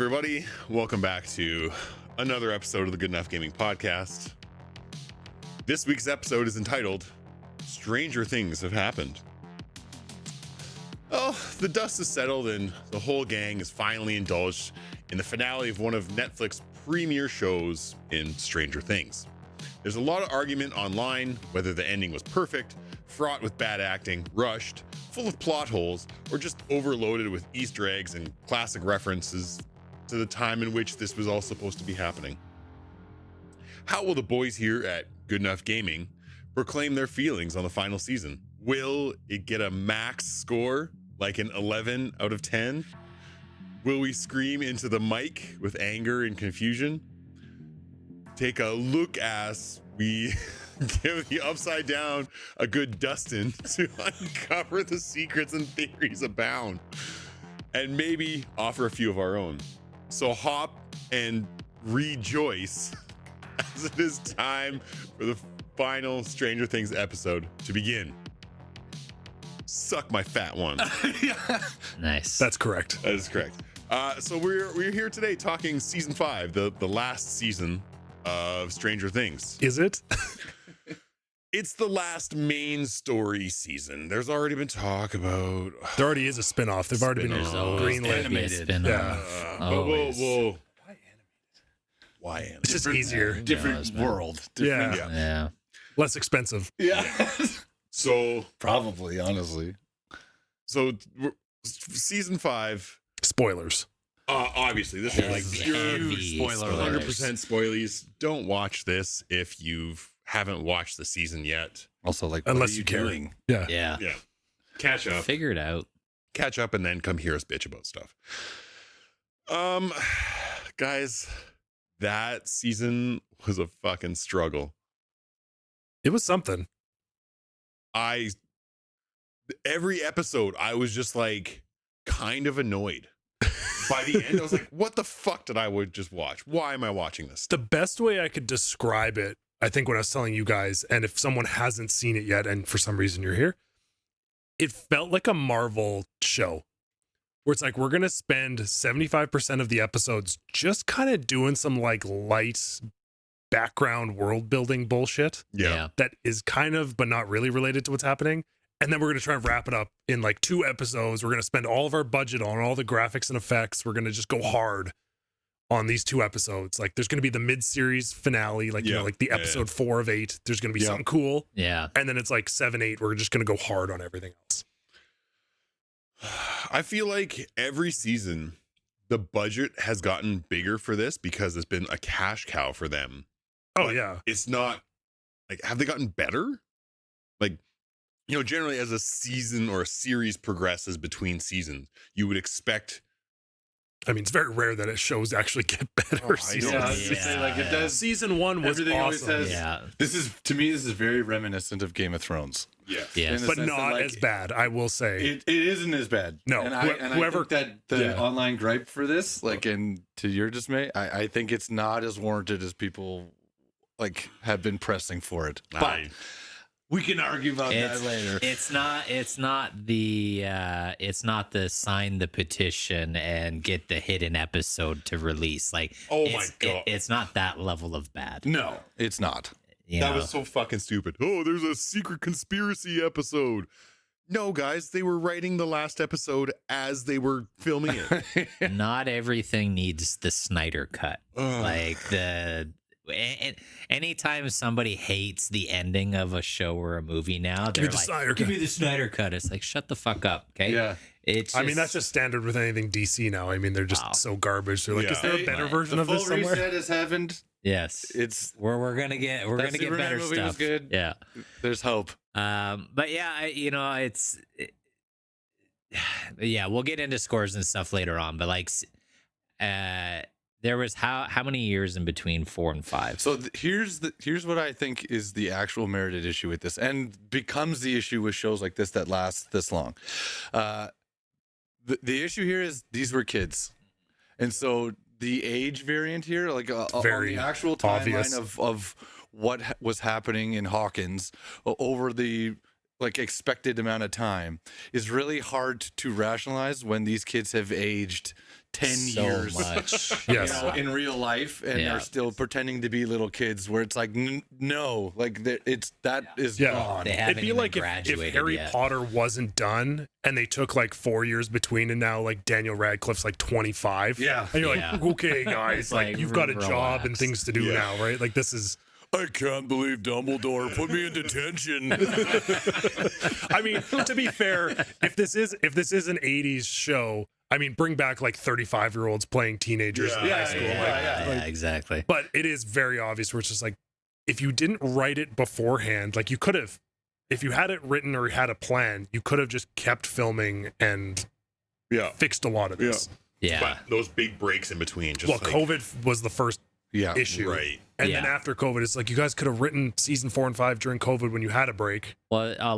everybody. Welcome back to another episode of the Good Enough Gaming Podcast. This week's episode is entitled Stranger Things Have Happened. Oh, the dust is settled and the whole gang is finally indulged in the finale of one of Netflix's premier shows in Stranger Things. There's a lot of argument online whether the ending was perfect, fraught with bad acting, rushed, full of plot holes, or just overloaded with Easter eggs and classic references to the time in which this was all supposed to be happening. How will the boys here at Good Enough Gaming proclaim their feelings on the final season? Will it get a max score, like an 11 out of 10? Will we scream into the mic with anger and confusion? Take a Luc-as we give the Upside Down a good Dustin to uncover the secrets and theories abound, and maybe offer a few of our own. So Hopp and Re-Joyce as it is time for the final Stranger Things episode to begin. Suck my fat one. Nice. That's correct. That is correct. So we're here today talking season 5, the last season of Stranger Things. Is it? It's the last main story season. There's already been talk about. There already is a spinoff. They've already been greenlit. Animated. Yeah. Whoa. Why animated? It's just easier. Different world. Yeah. Yeah. Less expensive. Yeah. So Probably, honestly. season 5. Spoilers. Obviously, this is like pure Heavy spoiler, 100% spoilies. Don't watch this if you haven't watched the season yet. Also, like, Unless what are you you care. doing? Yeah. Yeah. Yeah, catch up, Figure it out. and then come hear us bitch about stuff. Guys, that season was a fucking struggle. It was something. Every episode, I was just like kind of annoyed. By the end, I was like, what the fuck did I just watch? Why am I watching this? The best way I could describe it, I think, when I was telling you guys, and if someone hasn't seen it yet, and for some reason you're here, it felt like a Marvel show where it's like, we're going to spend 75% of the episodes just kind of doing some like light background world building bullshit Yeah. that is kind of, but not really related to what's happening. And then we're going to try and wrap it up in like 2 episodes. We're going to spend all of our budget on all the graphics and effects. We're going to just go hard on these 2 episodes. Like there's going to be the mid-series finale, like, you know, like the episode 4 of 8. There's going to be something cool. Yeah. And then it's like 7, 8. We're just going to go hard on everything else. I feel like every season, the budget has gotten bigger for this because it's been a cash cow for them. Oh, But yeah. It's not like, have they gotten better? Like, you know, generally as a season or a series progresses between seasons, you would expect. I mean, it's very rare that shows actually get better. Oh, I season know. Yeah, I was gonna say, like, it does. Season 1 was Everything always awesome. has- Yeah. This is, to me, this is very reminiscent of Game of Thrones. Yeah. Yeah. In the But sense that, not like, as bad, I will say. It isn't as bad. No, and whoever- I think that the yeah. online gripe for this, like, and to your dismay, I think it's not as warranted as people like have been pressing for it. But we can argue about that later. It's not the sign the petition and get the hidden episode to release. Like, Oh my God. it's not that level of bad. No, it's not. You That know? was so fucking stupid. Oh, there's a secret conspiracy episode. No, guys, they were writing the last episode as they were filming it. Not everything needs the Snyder cut. Ugh. Like anytime somebody hates the ending of a show or a movie now, Give me they're the like, Snyder "Give cut." me the Snyder cut." It's like, shut the fuck up, okay? Yeah. It's. I mean, that's just standard with anything DC now. I mean, they're just Wow. so garbage. They're like, Yeah. is there a Hey, better like, version The of full this somewhere? reset has happened. yes. It's We're gonna get That Superman better movie stuff. was good. Yeah. There's hope. But yeah, yeah, we'll get into scores and stuff later on. But like, there was how many years in between 4 and 5? So here's what I think is the actual merited issue with this, and becomes the issue with shows like this that last this long. The issue here is these were kids, and so the age variant here, like very on the actual obvious. timeline of what was happening in Hawkins over the like expected amount of time, is really hard to rationalize when these kids have aged 10 so years much. Yes. in real life and Yeah. are still pretending to be little kids where it's like no, like that is Yeah. gone. They haven't It'd be even like if graduated Harry yet. Potter wasn't done and they took like 4 years between, and now like Daniel Radcliffe's like 25. Yeah. And you're Yeah. like, okay, guys, It's like like, you've got a job and relax. things to do Yeah. now, right? Like this is. I can't believe Dumbledore put me in detention. I mean, to be fair, if this is an 80s show, I mean, bring back like 35-year-olds playing teenagers in Yeah, high school. Yeah, like, exactly. But it is very obvious where it's just like, if you didn't write it beforehand, like you could have, if you had it written or had a plan, you could have just kept filming and Yeah. fixed a lot of this. Yeah. But those big breaks in between, just Well, like, COVID was the first Yeah. issue. right. And then Yeah. after COVID, it's like you guys could have written season 4 and 5 during COVID when you had a break. Well, a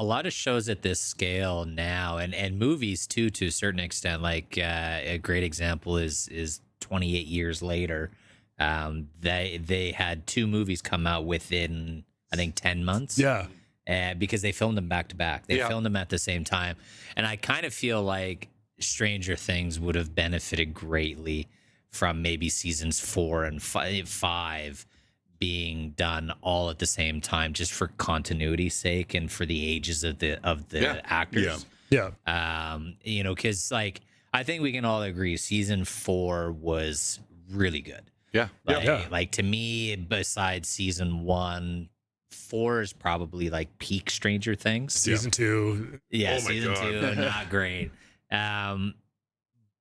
lot of shows at this scale now, and movies too, to a certain extent. Like a great example is 28 years later. They had 2 movies come out within, I think, 10 months. Yeah. Because they filmed them back to back. They Yeah. filmed them at the same time, and I kind of feel like Stranger Things would have benefited greatly from maybe seasons 4 and 5 being done all at the same time, just for continuity's sake and for the ages of the Yeah. actors. Yeah. You know, because like I think we can all agree, season 4 was really good. Yeah. Like, Yeah. like to me, besides season 1, 4 is probably like peak Stranger Things. Season 2. Yeah, Oh my season God. 2, not great.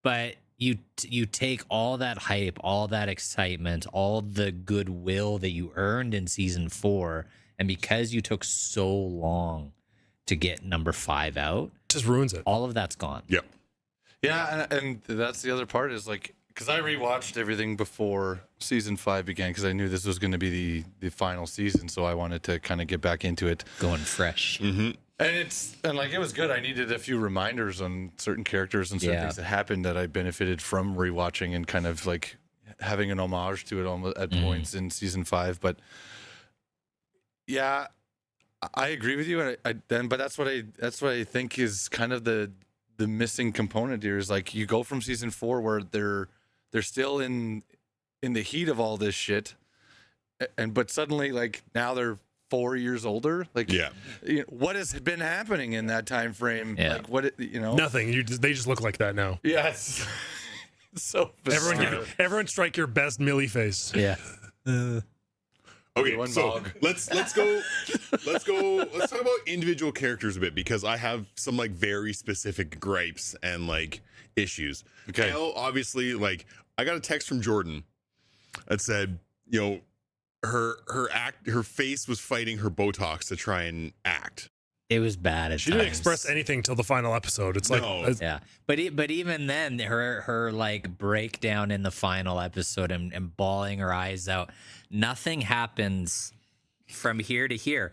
But you take all that hype, all that excitement, all the goodwill that you earned in season 4, and because you took so long to get number 5 out, Just ruins it. all of that's gone. Yep. Yeah, and that's the other part is like, because I rewatched everything before season 5 began because I knew this was going to be the final season, so I wanted to kind of get back into it. Going fresh. Mm-hmm. And like it was good. I needed a few reminders on certain characters and certain Yeah. things that happened that I benefited from rewatching and kind of like having an homage to it almost at points in season 5. But yeah, I agree with you. But that's what I think is kind of the missing component here is like you go from season 4 where they're still in the heat of all this shit, but suddenly like now they're 4 years older. Like, Yeah. you know, what has been happening in that time frame? Yeah. Like what Nothing. They just look like that now. Yeah, it's so bizarre. Everyone strike your best Millie face. Yeah. Okay, One so bog. let's go. Let's talk about individual characters a bit because I have some like very specific gripes and like issues. Okay. Elle, obviously, like I got a text from Jordan that said, you know, her face was fighting her Botox to try and act. It was bad at She didn't times. express anything till the final episode. It's like, No. Yeah, but even then, her like breakdown in the final episode and bawling her eyes out, nothing happens from here to here.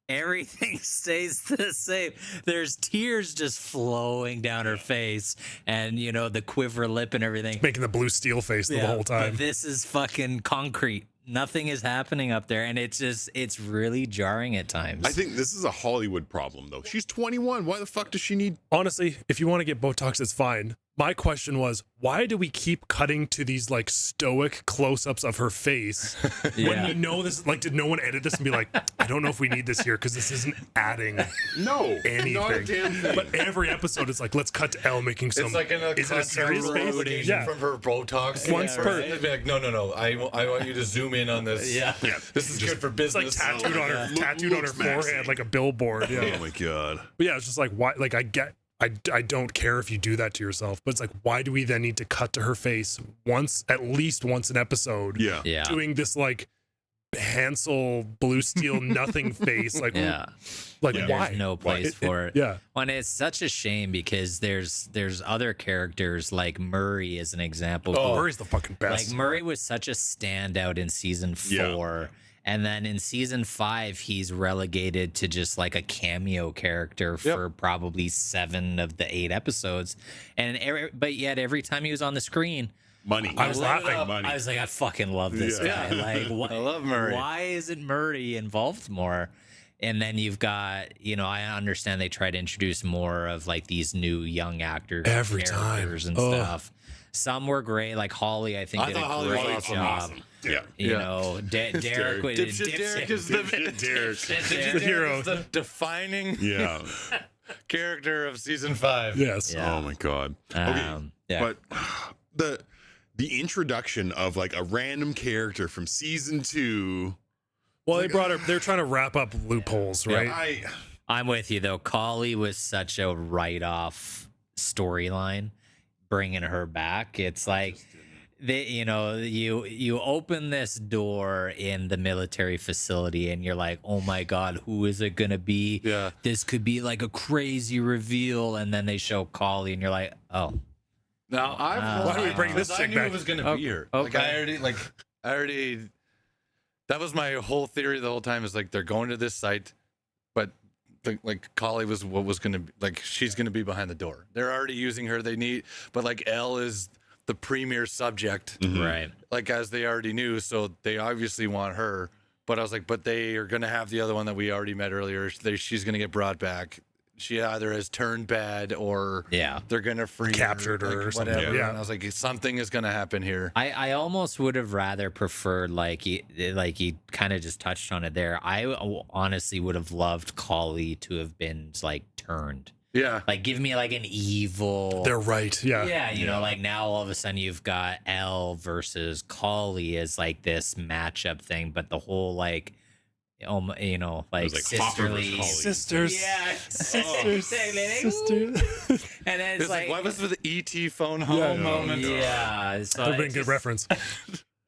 Everything stays the same. There's tears just flowing down her face, and you know the quiver lip and everything. making the blue steel face the whole time. But this is fucking concrete. Nothing is happening up there, and it's really jarring at times. I think this is a Hollywood problem, though. She's 21. Why the fuck does she need? Honestly, if you want to get Botox, it's fine. My question was, why do we keep cutting to these like stoic close-ups of her face when Yeah. we know this? Like, did no one edit this and be like, I don't know if we need this here because this isn't adding No, anything. not a damn thing. But every episode, it's like, let's cut to Elle making some. It's like in a is it a serious face? face Yeah. from her Botox. Once per- It'd be like, no. I want you to zoom in on this. Yeah. This is good for It's like business. tattooed on her, Look- tattooed on her looks maxi. forehead like a billboard. Yeah. Oh my god. But yeah, it's just like, why? Like, I don't care if you do that to yourself, but it's like, why do we then need to cut to her face at least once an episode? Yeah. Yeah. Doing this like Hansel blue steel nothing face. Like, Yeah. like Yeah. why? There's no place for it. Yeah. And it's such a shame because there's other characters like Murray as an example. Oh, who- Murray's the fucking best. like Murray was such a standout in season 4. And then in season 5, he's relegated to just like a cameo character for probably 7 of the 8 episodes. But yet every time he was on the screen, Money. I was laughing. Money. I was like, I fucking love this Yeah. guy. Like, I love Murray. Why isn't Murray involved more? And then you've got, you know, I understand they try to introduce more of like these new young actors Every time. characters and Ugh. stuff. Some were great. Like Holly, I think I did thought a Holly was great awesome. job. Yeah. You Yeah. know, Derek was Dipshit Derek is the Derek. The hero. is the defining Yeah. character of season 5. Yes. Yeah. Oh my god. yeah. But the introduction of like a random character from season 2. Well, they're trying to wrap up loopholes, right? I'm with you though. Collie was such a write-off storyline. Bringing her back, it's like you open this door in the military facility, and you're like, oh my god, who is it gonna be? Yeah. This could be like a crazy reveal, and then they show Collie, and you're like, oh. Now Why do we bring this I chick knew back? it was gonna be here. Okay. I already. That was my whole theory the whole time. Is like they're going to this site, but Collie was what was gonna be like. She's gonna be behind the door. They're already using her. But like Elle is the premier subject, Right. like as they already knew. So they obviously want her. But I was like, but they are gonna have the other one that we already met earlier. She's gonna get brought back. She either has turned bad or they're gonna free Captured her like, or something. whatever. Yeah. And I was like, something is gonna happen here. I almost would have rather preferred like you kind of just touched on it there. I honestly would have loved Collie to have been like turned. Yeah. Like give me like an evil. They're right. Yeah. Yeah, you know, like now all of a sudden you've got Elle versus Collie as like this matchup thing, but the whole like, you know, like, like Hopper versus sisterly, Collie. Sisters. yeah, Sisters. sisters, and then it's It's like, like, what was the ET phone home Yeah. moment? yeah, so That'd been a it's good just- reference.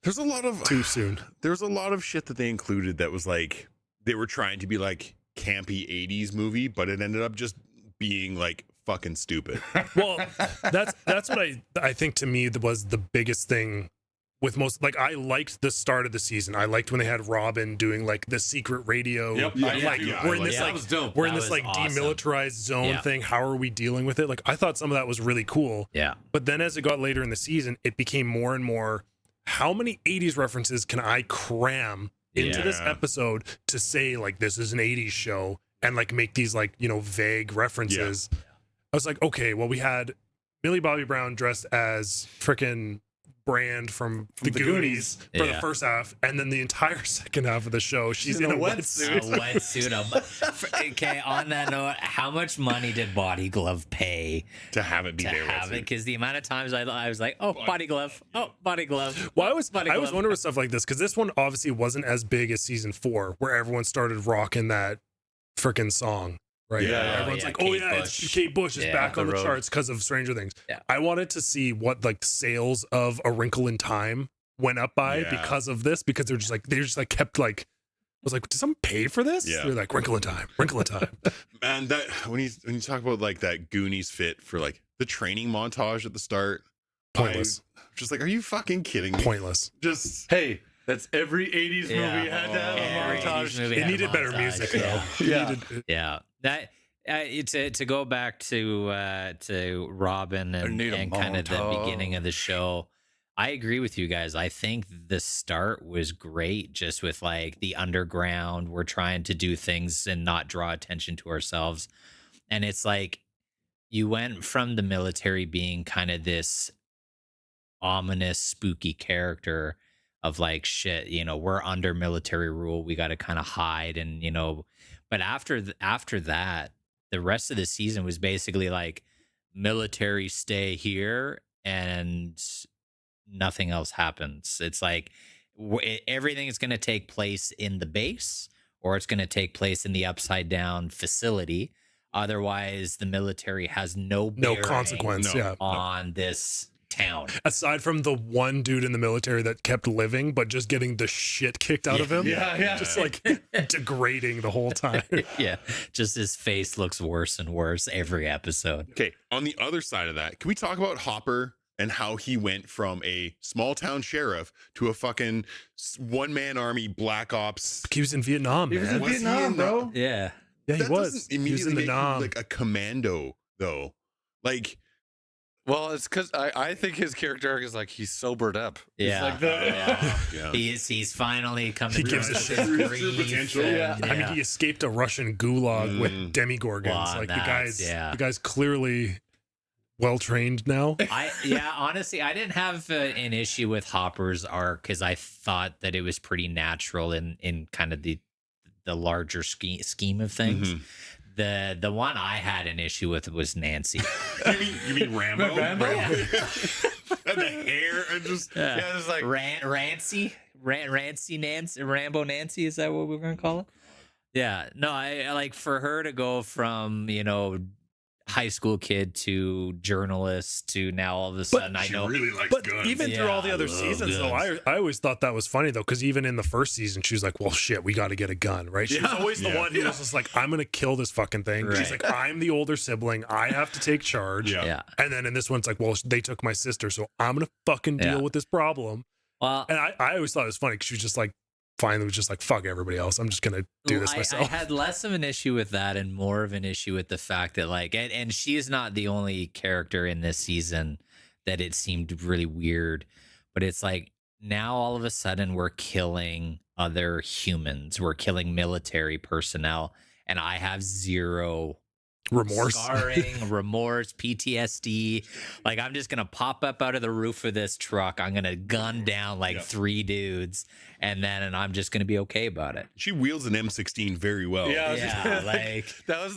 There's a lot of Too soon. There's a lot of shit that they included that was like they were trying to be like campy 80s movie, but it ended up just being like fucking stupid. Well, that's what I think to me was the biggest thing with most. Like, I liked the start of the season. I liked when they had Robin doing like the secret radio. Yep. Like, Yeah, we're in I this like like that was dope. we're in That this was like awesome. demilitarized zone Yeah. thing. How are we dealing with it? Like, I thought some of that was really cool. yeah, But then as it got later in the season, it became more and more. How many 80s references can I cram into this Yeah. episode to say like this is an 80s show and like make these like, you know, vague references? I was like, okay, well, we had Millie Bobby Brown dressed as frickin' Brand from the Goonies for the Yeah. first half, and then the entire second half of the show, she's in a a wetsuit. wetsuit. Okay, on that note, how much money did Body Glove pay To have it be to there. have it? Because the amount of times I was like, oh, Body Glove, oh, Body Glove. Well, I was Body glove. wondering with stuff like this because this one obviously wasn't as big as season 4, where everyone started rocking that frickin' song. Right. Yeah. Everyone's Yeah, like, oh Kate yeah, Bush. it's Kate Bush is Yeah. back on The the road. charts because of Stranger Things. Yeah. I wanted to see what like sales of A Wrinkle in Time went up by Yeah. because of this, because they just kept like, I was like, did someone pay for this? Yeah. They're like, Wrinkle in Time, Wrinkle in Time. And that when you talk about like that Goonies fit for like the training montage at the start, Pointless. just like, are you fucking kidding me? Pointless. Just Hey, that's every 80s movie had to have Every a 80s montage. movie It had a needed better montage, music yeah. though. It Yeah. needed- Yeah, that to go back to Robin and need a kind of the montage. beginning of the show. I agree with you guys. I think the start was great, just with like the underground. We're trying to do things and not draw attention to ourselves, and it's like you went from the military being kind of this ominous, spooky character of like shit. You know, we're under military rule. We got to kind of hide, and you know. But after that, the rest of the season was basically like military stay here and nothing else happens. It's like everything is going to take place in the base, or it's going to take place in the upside down facility. Otherwise, the military has no bearing consequence. No. Yeah. on this town. Aside from the one dude in the military that kept living, but just getting the shit kicked out of him. Yeah. Just like degrading the whole time. Yeah, just his face looks worse and worse every episode. okay. On the other side of that, can we talk about Hopper and how he went from a small town sheriff to a fucking one man army black ops? He was in Vietnam, He was man. in Was he Vietnam, in the- bro. Yeah. Yeah, he That was. doesn't He was in the immediately make him, Nam. like a commando though. Like Well, it's because I think his character arc is like he's sobered up. It's Yeah. like the, yeah. He's finally come He to gives grips a with shit. his True grief potential. and- I mean, he escaped a Russian gulag with demigorgons. Well, like the that's- guy's, yeah. the guy's clearly well trained now. Honestly, I didn't have an issue with Hopper's arc because I thought that it was pretty natural in kind of the larger scheme of things. The one I had an issue with was Nancy. You mean Rambo? Rambo? Yeah. And the hair and just it's like Rancy, Nancy, Rambo Nancy. Is that what we're gonna call it? Yeah. No, I like for her to go from high school kid to journalist to now all of a sudden she I know. really likes But guns. even through all the other seasons, though, I always thought that was funny, though, because even in the first season, she was like, well, shit, we got to get a gun, right? She was always the one who was just like, I'm going to kill this fucking thing. Right. She's like, I'm the older sibling. I have to take charge. Yeah. And then in this one, it's like, well, they took my sister, so I'm going to fucking deal with this problem. Well, And I always thought it was funny because she was just like, finally was just like, fuck everybody else. I'm just going to do this I myself. had less of an issue with that and more of an issue with the fact that and she is not the only character in this season that it seemed really weird, but it's like now all of a sudden we're killing other humans, we're killing military personnel, and I have zero Remorse. scarring, remorse, PTSD. Like I'm just gonna pop up out of the roof of this truck, I'm gonna gun down like 3 dudes, and I'm just gonna be okay about it. She wields an M16 very well. Yeah, like that was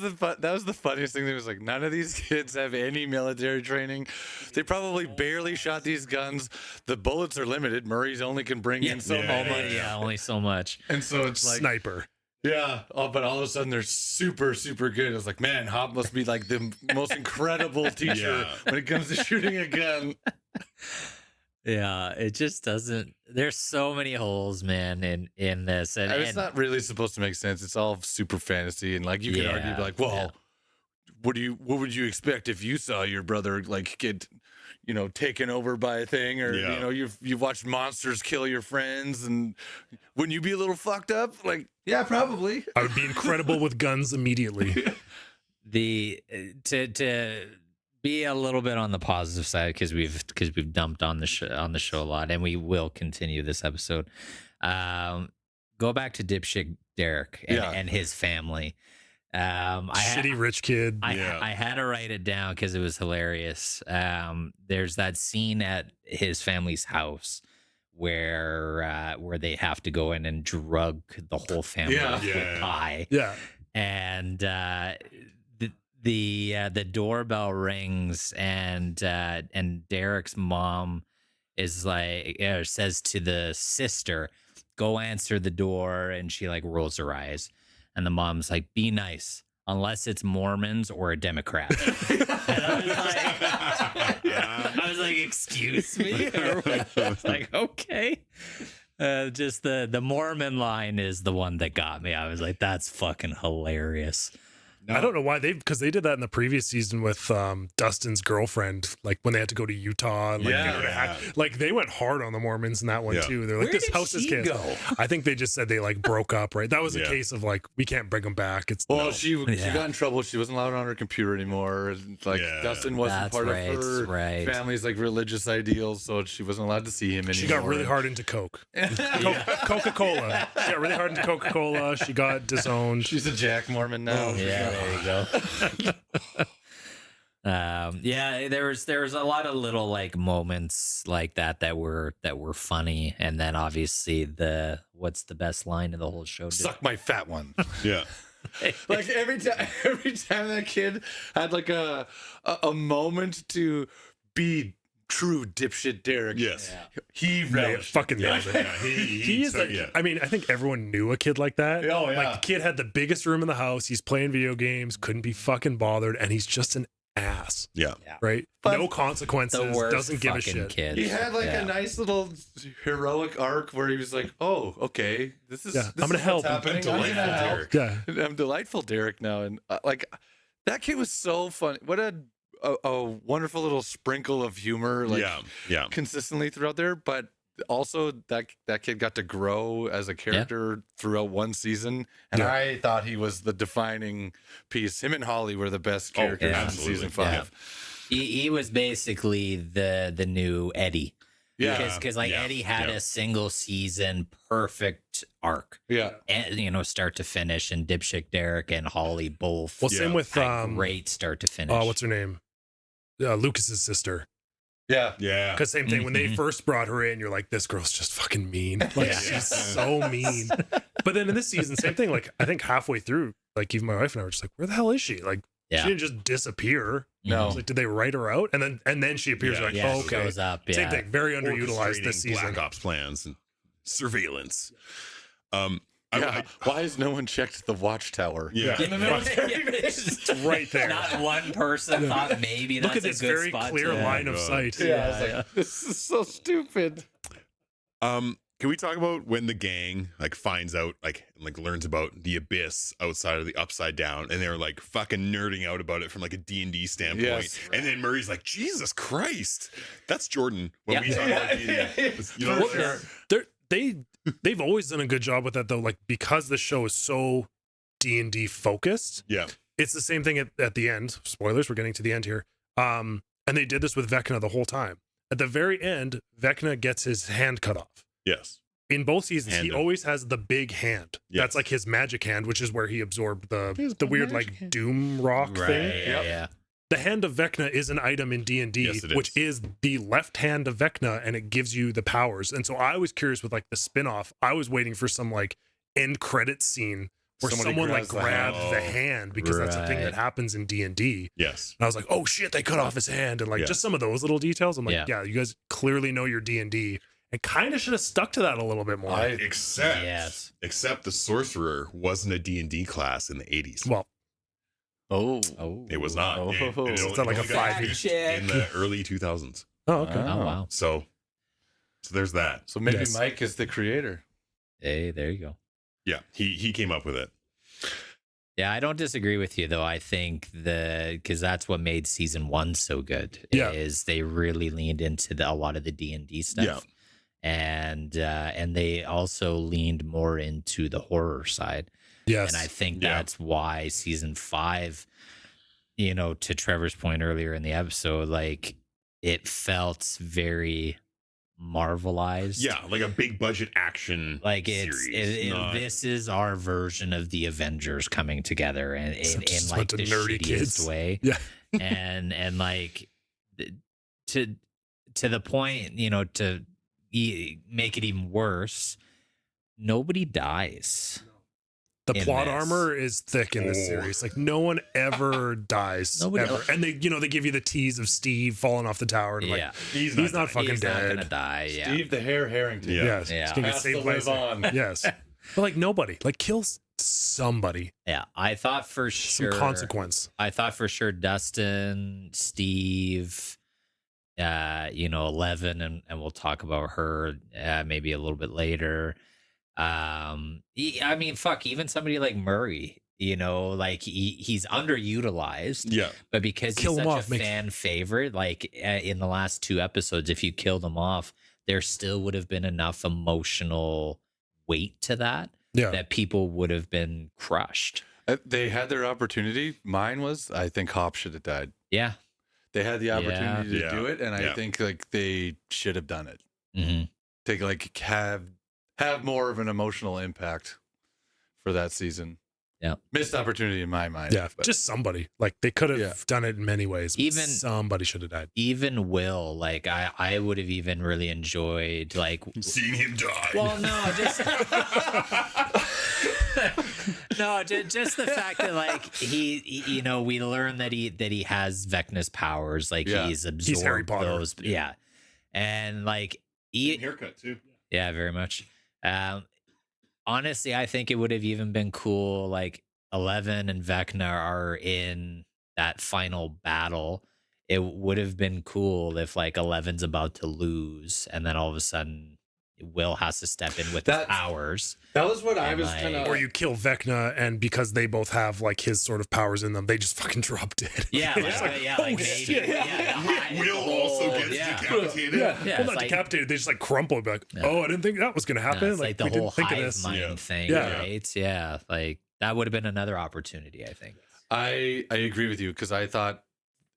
the funniest thing. That was like none of these kids have any military training. They probably barely shot these guns. The bullets are limited. Murray's only can bring in so much. Yeah, only so much. And so it's like Sniper. yeah. Oh, but all of a sudden they're super, super good. I was like, man, Hop must be like the most incredible teacher when it comes to shooting a gun. Yeah, it just doesn't. There's so many holes, man, in this, and It's not really supposed to make sense. It's all super fantasy, and like you can argue, like, well, what would you expect if you saw your brother like get, taken over by a thing, or you've watched monsters kill your friends, and wouldn't you be a little fucked up? Like, yeah, probably. I would be incredible with guns immediately. To be a little bit on the positive side because we've dumped on the show a lot, and we will continue this episode. Go back to dipshit Derek and his family. Shitty rich kid. I had to write it down because it was hilarious. There's that scene at his family's house where they have to go in and drug the whole family with pie. Yeah. And the doorbell rings, and Derek's mom is like, says to the sister, "Go answer the door," and she like rolls her eyes, and the mom's like, "Be nice, unless it's Mormons or a Democrat." And I was like, "Excuse me?" Like, okay. Just the Mormon line is the one that got me. I was like, that's fucking hilarious. No. I don't know why because they did that in the previous season with Dustin's girlfriend, like when they had to go to Utah and like they went hard on the Mormons in that one too. They're like, Where this did house is she canceled. go? I think they just said they like broke up, right? That was a case of like, we can't bring them back. It's she got in trouble. She wasn't allowed on her computer anymore. Like Dustin wasn't part of her family's like religious ideals, so she wasn't allowed to see him anymore. She got really hard into Coke. Coca-Cola. She got really hard into Coca-Cola. She got disowned. She's a Jack Mormon now. Yeah, there you go. There was a lot of little like moments like that were funny, and then obviously what's the best line of the whole show? Suck my fat one. Yeah. Like every time that kid had like a moment to be true dipshit Derek. Yes. He fucking nailed it. He is like, I mean, I think everyone knew a kid like that. Oh, yeah. Like the kid had the biggest room in the house. He's playing video games, couldn't be fucking bothered, and he's just an ass. Yeah. Right? But no consequences, the worst doesn't give a fucking shit. kid. He had like a nice little heroic arc where he was like, "Oh, okay, this is I'm gonna help. Happening. I'm Delightful gonna help. Derek. Yeah. I'm delightful Derek now," and like that kid was so funny. What a wonderful little sprinkle of humor, like consistently throughout there. But also that kid got to grow as a character throughout one season, and I thought he was the defining piece. Him and Holly were the best characters in season 5. He was basically the new Eddie. Yeah, because Eddie had a single season perfect arc. Yeah, and start to finish, and dipshit Derek and Holly both. Well, same with great start to finish. Oh, what's her name? Lucas's sister. Yeah. Yeah. Because same thing, when they first brought her in, you're like, this girl's just fucking mean. Like, she's so mean. But then in this season, same thing. Like, I think halfway through, like, even my wife and I were just like, where the hell is she? Like, she didn't just disappear. No. I was like, did they write her out? And then she appears. Yeah. Like, Yeah, oh, she okay. goes up. Yeah. Same thing. Very underutilized this Orchestrating season. Black Ops plans and surveillance. Yeah. Why has no one checked the watchtower? Yeah. In the military It's right there. Not one person thought maybe that's Look at this a good very spot clear to- line of sight. Yeah, I was like, this is so stupid. Can we talk about when the gang like finds out like learns about the abyss outside of the upside down, and they're like fucking nerding out about it from like a D&D standpoint. Yes. And then Murray's like, Jesus Christ, that's Jordan when Yeah. we talk about D&D. You know, For sure. They've always done a good job with that though. Like, because the show is so D&D focused, yeah, it's the same thing at the end. Spoilers, we're getting to the end here. And they did this with Vecna the whole time. At the very end, Vecna gets his hand cut off. yes, In both seasons, Hand he him. always has the big hand. Yes. That's like his magic hand, which is where he absorbed Here's the my weird magic like hand. doom rock Right. thing. Yeah. Yeah. The hand of Vecna is an item in D&D, Yes, it which is. is the left hand of Vecna, and it gives you the powers. And so I was curious with like the spin-off. I was waiting for some like end credit scene where Somebody someone like grabs grabbed the the hand. hand, because that's a thing Right. that happens in D&D. yes. And I was like, oh shit, they cut off his hand. And like Yeah. just some of those little details. I'm like, Yeah. yeah, you guys clearly know your D&D and kind of should have stuck to that a little bit more. Except, Yes. except the sorcerer wasn't a D&D class in the 80s. Well, Oh. Oh. It was not. Oh. It Is that like a only got 5 introduced check? in the early 2000s. oh, okay. Oh wow. So there's that. So maybe Yes. Mike is the creator. Hey, there you go. Yeah, he came up with it. Yeah, I don't disagree with you though. I think because that's what made season 1 so good. Yeah. Is they really leaned into a lot of the D&D stuff, and they also leaned more into the horror side. Yes. And I think Yeah. that's why season 5, to Trevor's point earlier in the episode, like it felt very Marvelized. Yeah, like a big budget action. Like series, not- this is our version of the Avengers coming together and in Just like went to the nerdy shittiest kids. way. Yeah. and like to the point, to make it even worse, nobody dies. The in plot this. armor is thick in this Oh. series. Like no one ever dies. Nobody- ever. And they give you the tease of Steve falling off the tower. And Yeah. like, He's he's not not fucking He's dead. not gonna die. Yeah. Steve the Hare Harrington. Yeah. Yes. Yeah. He's gonna get Has saved to by live on. Yes. But like nobody. Like kill somebody. Yeah. I thought for Some sure consequence. I thought for sure Dustin, Steve, 11, and we'll talk about her maybe a little bit later. I mean, fuck, even somebody like Murray, like he's underutilized, Yeah. but because Kill he's him such off, a make- fan favorite, like in the last 2 episodes, if you killed him off, there still would have been enough emotional weight to Yeah. that people would have been crushed. They had their opportunity. Mine was, I think Hopp should have died. Yeah. They had the opportunity to Yeah. do it, and I Yeah. think like they should have done it. Mm-hmm. Take like have more of an emotional impact for that season. Yeah. Missed opportunity in my mind. Yeah. but- Just somebody. Like they could have Yeah. done it in many ways. But Even- somebody should have died. Even Will, like I would have even really enjoyed like Seeing him die. well no just no just the fact that like he we learn that he has Vecna's powers, like Yeah. he's absorbed He's Harry Potter. those and like haircut too. yeah, very much. Honestly, I think it would have even been cool. Like 11 and Vecna are in that final battle. It would have been cool if like 11's about to lose, and then all of a sudden Will has to step in with his That's- powers. That was what I And, was like- kind of. Or you kill Vecna, and because they both have like his sort of powers in them, they just fucking drop dead. Yeah, It's like, oh, maybe. shit. Yeah, Will also gets yeah. decapitated. Yeah, Yeah, well, not it's like- decapitated. They just like crumple and be like, Yeah. "Oh, I didn't think that was gonna No, happen." it's like the we whole didn't think of hive this. mind Yeah. thing, Yeah. right? Yeah, like that would have been another opportunity, I think. I agree with you because I thought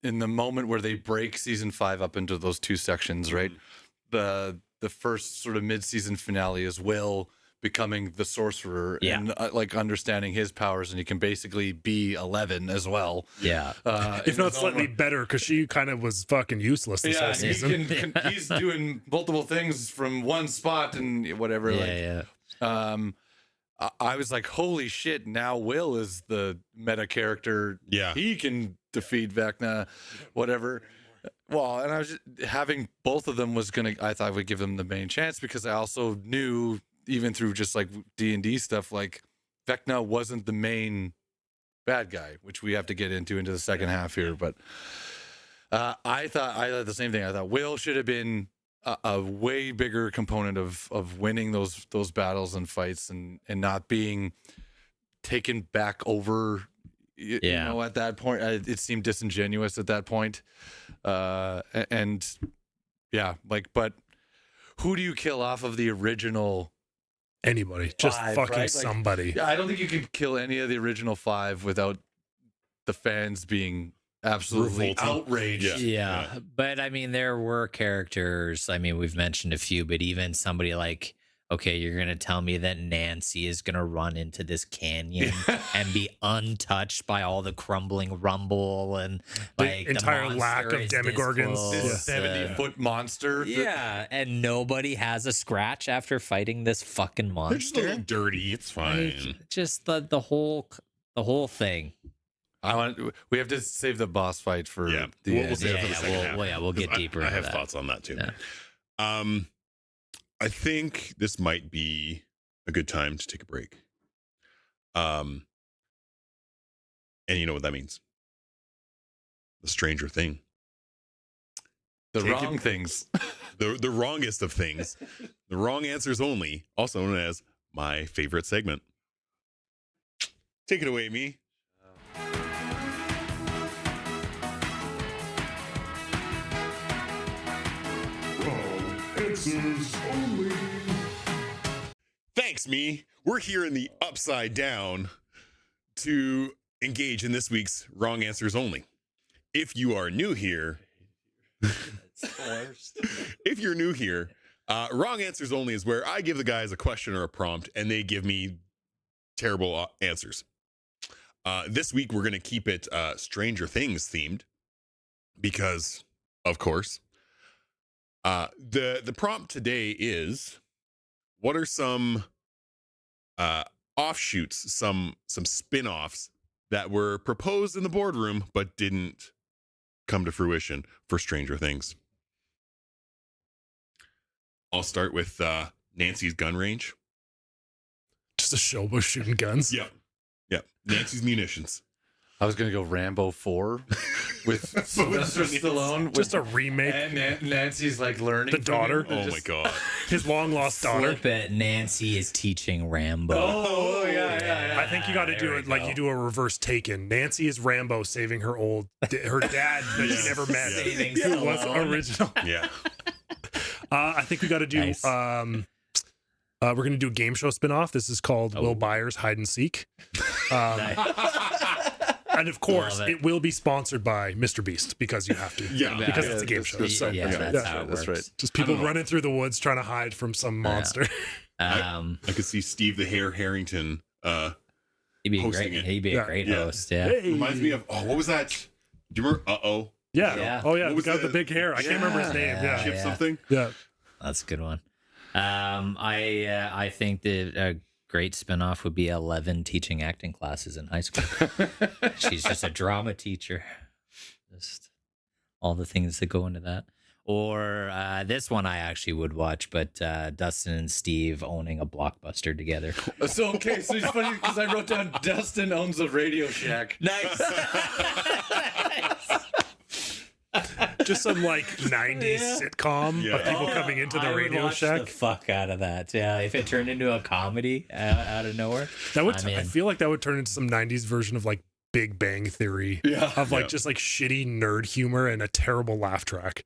in the moment where they break season 5 up into those 2 sections, right? The first sort of mid-season finale is Will becoming the sorcerer Yeah. and like understanding his powers, and he can basically be 11 as well. Yeah. If not slightly better, because she kind of was fucking useless this whole Yeah, season. he's doing multiple things from one spot and whatever. I was like, holy shit, now Will is the meta character. Yeah. He can defeat Vecna, whatever. Well, and I was just, having both of them I thought I would give them the main chance, because I also knew, even through just like D&D stuff, like Vecna wasn't the main bad guy, which we have to get into the second half here. But I thought the same thing. I thought Will should have been a way bigger component of winning those battles and fights, and not being taken back over. You know, at that point, it seemed disingenuous at that point. And yeah, like, but who do you kill off of the original? Anybody, just Five, fucking right? Like, somebody. Yeah, I don't think you can kill any of the original 5 without the fans being absolutely Revolting. outraged. Yeah. But I mean, there were characters. I mean, we've mentioned a few, but even somebody like, okay, you're going to tell me that Nancy is going to run into this canyon and be untouched by all the crumbling rumble and like The entire monster lack of is this demigorgons. close, This 70-foot monster. yeah, and nobody has a scratch after fighting this fucking They're just a little monster. dirty. It's fine. Just the whole thing. We have to save the boss fight for Yeah. the We'll end. save it for the second half. We'll get 'Cause deeper I into have that. thoughts on that too. Yeah. I think this might be a good time to take a break. And you know what that means? The stranger thing. The Take wrong it- things. The wrongest of things. The wrong answers only, also known as my favorite segment. Take it away, me. Thanks, me. We're here in the upside down to engage in this week's wrong answers only. If you are new here, if you're new here, wrong answers only is where I give the guys a question or a prompt and they give me terrible answers. This week we're going to keep it Stranger Things themed because, of course, the prompt today is: what are some offshoots, some spin-offs that were proposed in the boardroom but didn't come to fruition for Stranger Things? I'll start with Nancy's gun range. Just a show about shooting guns. Yep. Nancy's munitions. I was going to go Rambo 4 with Sylvester Stallone. Just a remake. And Nancy's like learning. The daughter. Oh my god. His long lost daughter. Flip it. Nancy is teaching Rambo. Oh, yeah. I think you got to do there it we like go. you do a reverse Taken. Nancy is Rambo saving her her dad that she never met, Saving who was Stallone. original. Yeah. I think we got to do. Nice. We're gonna do a game show spinoff. This is called Will Byers Hide and Seek, and of course Love it. it will be sponsored by Mr. Beast because you have to. Yeah. because Yeah, it's a game show. So Yeah, that's how it that's works. just people running through the woods trying to hide from some monster. I could see Steve the Hare Harrington. He'd be hosting great. it. He'd be a Yeah. great Yeah. host. Yeah. Hey. Reminds me of what was that? Do you remember? Yeah. Yeah. Oh yeah. What The was guy with the the- big hair. I can't remember his name. Yeah. Yeah. Chip something. Yeah. That's a good one. I think that a great spinoff would be 11 teaching acting classes in high school. She's just a drama teacher. Just all the things that go into that. Or this one I actually would watch, but Dustin and Steve owning a Blockbuster together. So it's funny because I wrote down Dustin owns a Radio Shack. Nice. Just some like 90s sitcom Yeah. of people coming into the I would Radio watch Shack. the fuck out of that. Yeah, if it turned into a comedy out of nowhere. That would I'm I in. feel like that would turn into some 90s version of like Big Bang Theory. Yeah. Of like Yeah. just like shitty nerd humor and a terrible laugh track.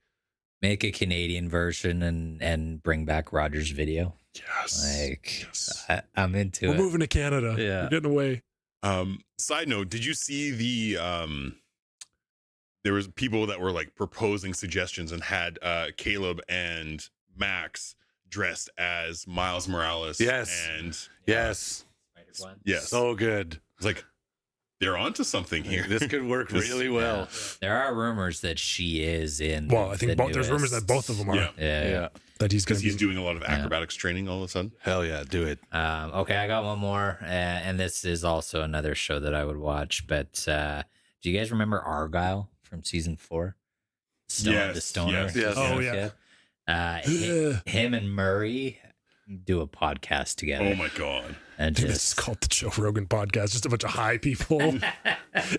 Make a Canadian version and bring back Rogers Video. Yes. Like Yes. I'm into We're it. moving to Canada. Yeah. We're getting away. Side note: did you see the? There was people that were like proposing suggestions and had Caleb and Max dressed as Miles Morales. Yes. And Yes. yes. So good. It's like they're onto something here. This could work This- really well. There are rumors that she is in. Well, I think the there's rumors that both of them are. Yeah. Yeah. That he's going Because to he's be. doing a lot of acrobatics training all of a sudden. Hell yeah, do it. Okay, I got one more, and this is also another show that I would watch. But do you guys remember Argyle from season 4? Yes, The stoner. yes, yes. Oh, yeah. Him and Murray do a podcast together. Oh my god. And This is just called the Joe Rogan podcast. Just a bunch of high people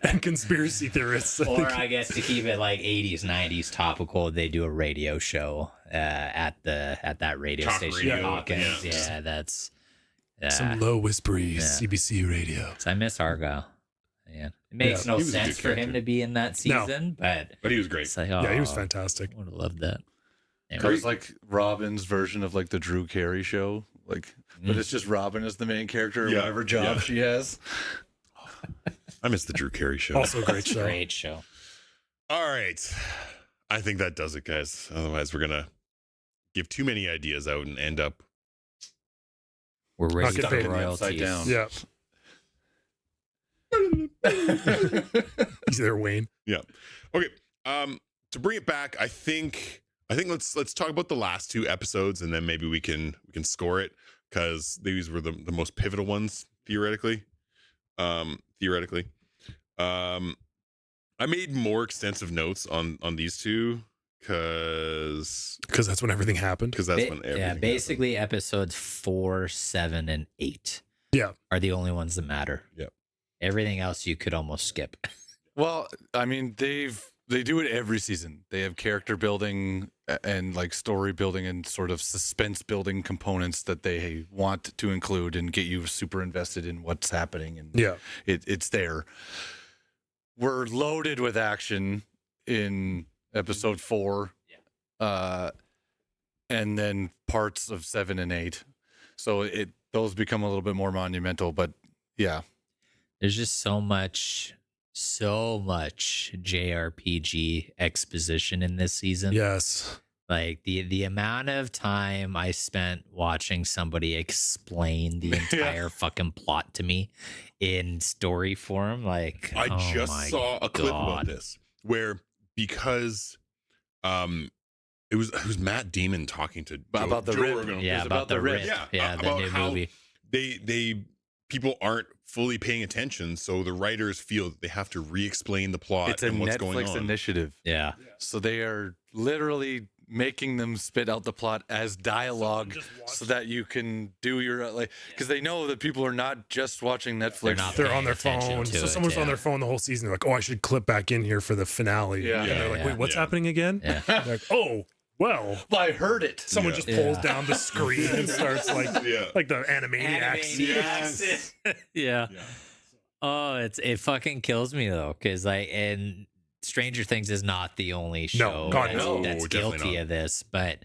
and conspiracy theorists. I or think. I guess to keep it like 80s, 90s topical, they do a radio show at that radio Talk station radio, in Hawkins. yeah. Yeah, that's Some low whispery Yeah. CBC radio. So I miss Argyle. Yeah, it makes Yeah, no he was a sense good for him character. to be in that No. season, but But he was great. it's like, Yeah, he was oh, fantastic. I would have loved that. It was like Robin's version of like the Drew Carey show. Like, but it's just Robin as the main character, or Yeah, whatever job yeah. she has. I miss the Drew Carey show. Also a great show. Great show. All right. I think that does it, guys. Otherwise, we're gonna give too many ideas out and end up. We're ready get for paid. royalties. Upside down. Yeah. He's there, Wayne. Yeah. Okay. To bring it back, I think let's talk about the last 2 episodes, and then maybe we can score it, because these were the most pivotal ones theoretically. I made more extensive notes on these 2 because Because that's when everything happened. that's when everything happened. Basically episodes 4, 7, and 8 Yeah. are the only ones that matter. Yep. Everything else you could almost skip. Well, I mean, they do it every season. They have character building and like story building and sort of suspense building components that they want to include and get you super invested in what's happening. And Yeah. it's there. We're loaded with action in episode 4, and then parts of 7 and 8. So those become a little bit more monumental. But yeah, There's just so much JRPG exposition in this season. Yes. Like the amount of time I spent watching somebody explain the entire fucking plot to me in story form, like I oh just my saw a clip about God. this where, because it was Matt Damon talking to About the rip. Rogan. Yeah, It's about the Rip. Rip. Yeah, Yeah, the about new how movie. they people aren't fully paying attention, so the writers feel that they have to re-explain the plot it's a and what's going Netflix on. initiative. Yeah. So they are literally making them spit out the plot as dialogue so that you can do your because they know that people are not just watching Netflix. not They're paying on their attention phone. to So it, someone's on yeah. their phone the whole season. They're like, oh, I should clip back in here for the finale. Yeah. And they're like, wait, what's Yeah. happening again? Yeah. They're like, oh, well. I heard it. Someone Yeah. just pulls Yeah. down the screen and starts like Yeah. the Animaniacs. Yes. Yeah. Yeah. Oh, it fucking kills me though, because and Stranger Things is not the only show God, that's, no. that's Definitely guilty not. of this, but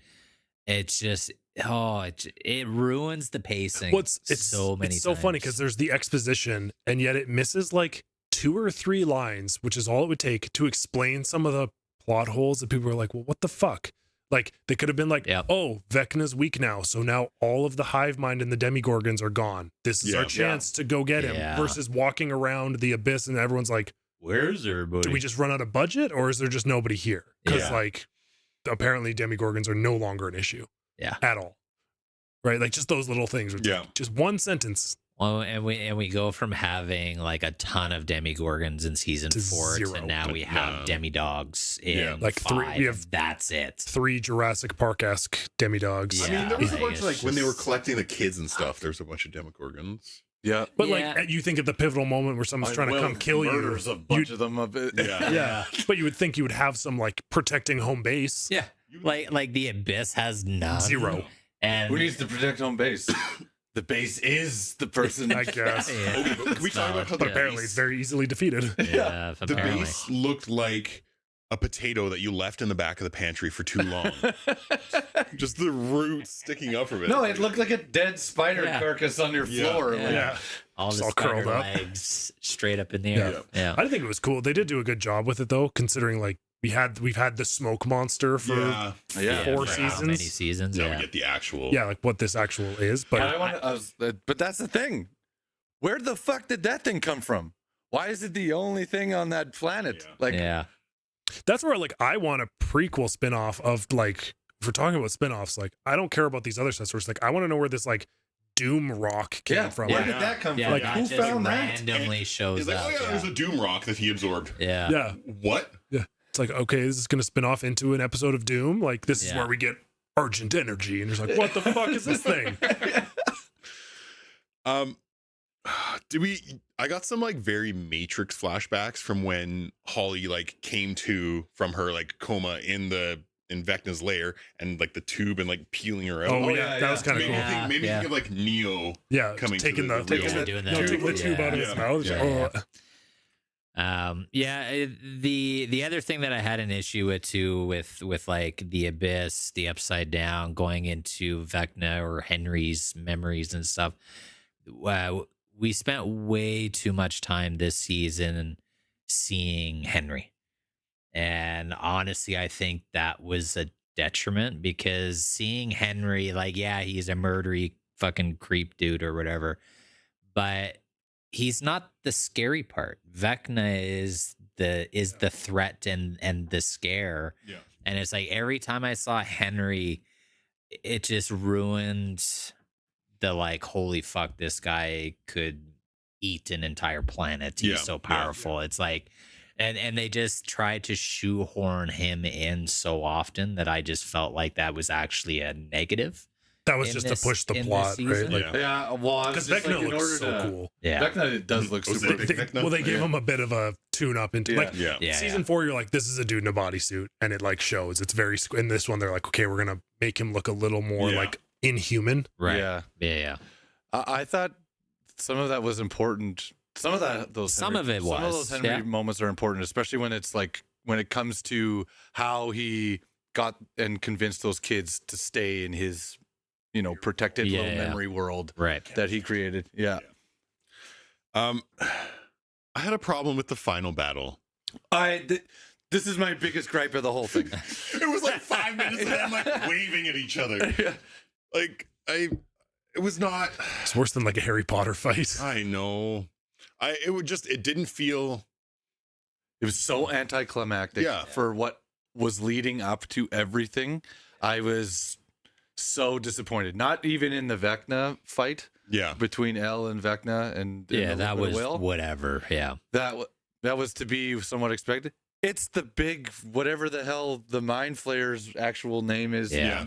it's just it ruins the pacing. Well, it's so many. It's so funny times. because there's the exposition, and yet it misses like 2 or 3 lines, which is all it would take to explain some of the plot holes that people are like, well, what the fuck? Like they could have been like, Yep. oh, Vecna's weak now, so now all of the hive mind and the demigorgons are gone. This is Yeah. our chance to go get him. Yeah. Versus walking around the abyss and everyone's like, Where's everybody? did we just run out of budget, or is there just nobody here? Because Yeah. like apparently demigorgons are no longer an issue. Yeah. At all. Right? Like just those little things. It's Yeah. like, just one sentence. Well, and we go from having like a ton of demigorgons in season To 4 to zero. now we have Yeah. demidogs in Yeah. Like 3 5, we have and that's it. 3 Jurassic Park-esque demidogs. I Yeah. mean, there was a like, bunch it's of like when they were just- collecting the kids and stuff. There's a bunch of Demogorgons. Yeah. But Yeah. like you think at the pivotal moment where someone's trying to come kill you. Murders a bunch of them. Yeah. Yeah. But you would think you would have some like protecting home base. Yeah, like the Abyss has none. 0. And Who needs to protect home base? The base is the person. I guess. Yeah. Okay, but can we talk about how But the apparently base, it's very easily defeated. Yeah, the apparently. base looked like a potato that you left in the back of the pantry for too long? Just the roots sticking up from it. No, it looked like a dead spider Yeah. carcass on your Yeah. floor. Yeah. Like, Yeah. all Just the all curled spider up. legs straight up in the air. Yeah. Yeah. I think it was cool. They did do a good job with it though, considering like we've had the smoke monster for Yeah. Yeah. four for how seasons. many seasons? Now Yeah. we get the actual. Yeah, like what this actual is. But But that's the thing. Where the fuck did that thing come from? Why is it the only thing on that planet? Yeah. Like, Yeah. that's where like I want a prequel spin-off of like, if we're talking about spin-offs, like I don't care about these other stuff. So it's like I want to know where this like Doom Rock came from. Where Like, did that come Yeah, from? Like, that Who just found that? randomly shows He's like, up. oh yeah, there's a Doom Rock that he absorbed. yeah. yeah. What? It's like, okay, this is going to spin off into an episode of Doom. Like, this is Yeah. where we get Argent Energy. And it's like, what the fuck is this thing? I got some like very Matrix flashbacks from when Holly like came to from her like coma in Vecna's lair and like the tube and like peeling her out. Oh, yeah, yeah, that yeah. was kind of Maybe cool. Yeah. think of like Neo. Yeah, Coming to taking the the, real world. Doing no, that. the tube out of his Yeah. mouth. Yeah. Oh. The other thing that I had an issue with too with like the abyss, the upside down, going into Vecna or Henry's memories and stuff. We spent way too much time this season seeing Henry, and honestly, I think that was a detriment because seeing Henry, like, yeah, he's a murdery fucking creep dude or whatever, but he's not the scary part. Vecna is the threat and the scare. Yeah. And it's like every time I saw Henry, it just ruined the like, holy fuck, this guy could eat an entire planet. He's Yeah, so yeah, powerful. It's like and they just tried to shoehorn him in so often that I just felt like that was actually a negative. That was In just this- to push the in this plot, right? season? Like, Yeah. Yeah, well, I was because just Vecna like, in looks order so to, cool. Yeah. Vecna does look Was super. it They, Vecna? well, they gave Yeah. him a bit of a tune-up into Yeah. like Yeah. Yeah. season 4. You're like, this is a dude in a bodysuit, and it like shows. It's very in this one. They're like, okay, we're gonna make him look a little more Yeah. like inhuman. Right. Yeah. Yeah. I thought some of that was important. Some of those Some of it some of was, those Henry yeah. moments are important, especially when it's like when it comes to how he got and convinced those kids to stay in his, protected little Yeah. memory world Right. that he created. Yeah. I had a problem with the final battle. This is my biggest gripe of the whole thing. It was like 5 minutes of them like waving at each other. Yeah. Like it was not. It's worse than like a Harry Potter fight. I know. It didn't feel. It was so anticlimactic Yeah. for what was leading up to everything. I was so disappointed. Not even in the Vecna fight Yeah. between Elle and Vecna and Yeah, the that Liquid was Whale. whatever. Yeah. That was to be somewhat expected. It's the big whatever the hell the Mind Flayer's actual name is. Yeah.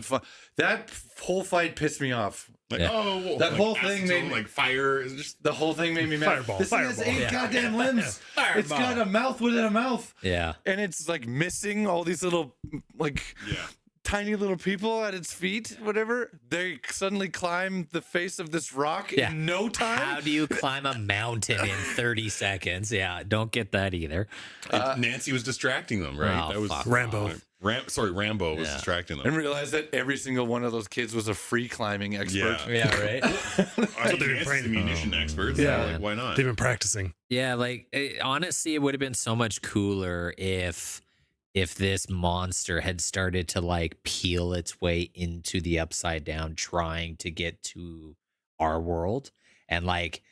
That whole fight pissed me off. Like, Yeah. oh, That like whole thing acetone, made me- like fire is just. The whole thing made me mad. Fireball, This thing has fireball. 8 Yeah. goddamn limbs. It's got a mouth within a mouth. Yeah. And it's like missing all these little like Yeah. tiny little people at its feet, whatever. They suddenly climb the face of this rock Yeah. in no time. How do you climb a mountain in 30 seconds? Yeah, don't get that either. And Nancy was distracting them, right? Oh, that was fuck Rambo. off. Rambo was Yeah. distracting And them. realize that every single one of those kids was a free climbing expert. Yeah. Yeah, right. I they've been Nancy's praying- a munition expert. So Yeah. like, why not? They've been practicing. Yeah, like honestly, it would have been so much cooler if this monster had started to like peel its way into the upside down, trying to get to our world, and like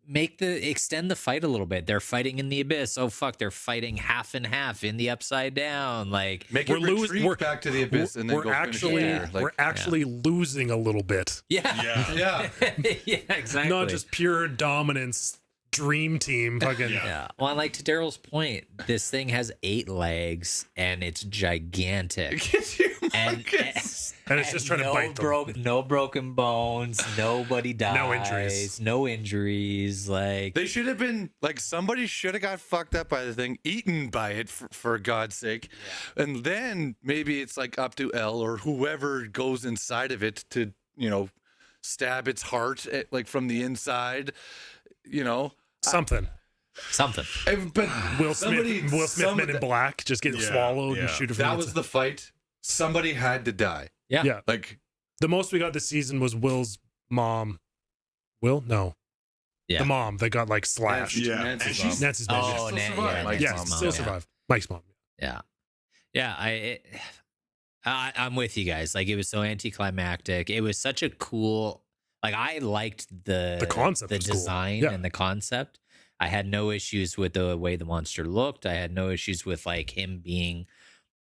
extend the fight a little bit. They're fighting in the abyss. Oh fuck, they're fighting half and half in the upside down. Like Make We're it losing- retreat we're- back to the abyss and then we're go actually finish it there. we're actually losing a little bit. yeah, Yeah. yeah. yeah, exactly. Not just pure dominance. Dream team. Fucking Yeah. Yeah. Well, like to Daryl's point, this thing has 8 legs and it's gigantic. Get you, And, Marcus. And it's just trying to bite them. No broken bones. Nobody dies. injuries. No injuries. Like They should have been like somebody should have got fucked up by the thing, eaten by it for God's sake, and then maybe it's like up to Elle or whoever goes inside of it to stab its heart like from the inside, something. something. But Will somebody- Smith, Men some- in Black, just get Yeah, swallowed yeah. and shoot it from that the was inside. the fight. Somebody had to die. Yeah. Yeah. Like The most we got this season was Will's mom. Will? No. Yeah. The mom that got like slashed. Yeah. Nancy's And she's- mom. Nancy's baby. Oh, still Nan- survived. yeah, Mike's yeah, Nancy's still mom, yeah. survived. Mike's mom. Yeah. Yeah, I'm with you guys. Like, it was so anticlimactic. It was such a cool, like, I liked The concept the was cool. design Yeah. and the concept. I had no issues with the way the monster looked. I had no issues with like him being